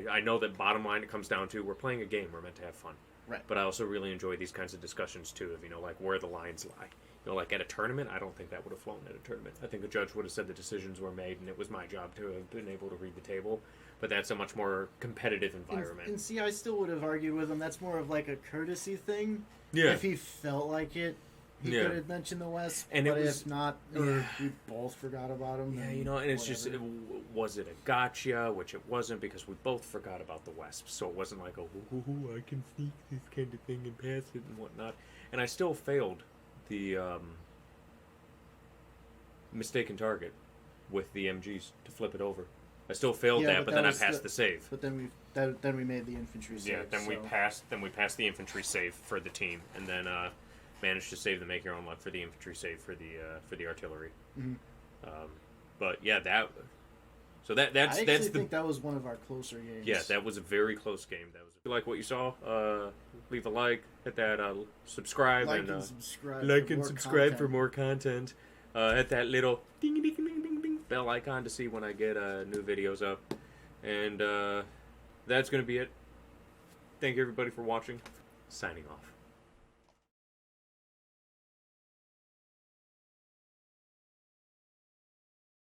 I know that bottom line it comes down to we're playing a game. We're meant to have fun. Right. But I also really enjoy these kinds of discussions too. Of like where the lines lie. You know, like at a tournament, I don't think that would have flown at a tournament. I think a judge would have said the decisions were made, and it was my job to have been able to read the table. But that's a much more competitive environment. And see, I still would have argued with him. That's more of like a courtesy thing. Yeah. If he felt like it, he could have mentioned the West. And but it was, if not, or we both forgot about him. Yeah, you know, and it's just, was it a gotcha? Which it wasn't, because we both forgot about the Wesp. So it wasn't like, I can sneak this kind of thing and pass it and whatnot. And I still failed the mistaken target with the MGs to flip it over. I still failed that, but then I passed the save. But then we made the infantry save. Yeah, then we passed the infantry save for the team, and then managed to save the make your own luck for the infantry save for the artillery. But yeah, that's I think that was one of our closer games. Yeah, that was a very close game. That was. If you like what you saw, leave a like, hit that subscribe, and subscribe for more content. Hit that little ding ding ding ding ding bell icon to see when I get new videos up. And that's going to be it. Thank you everybody for watching. Signing off.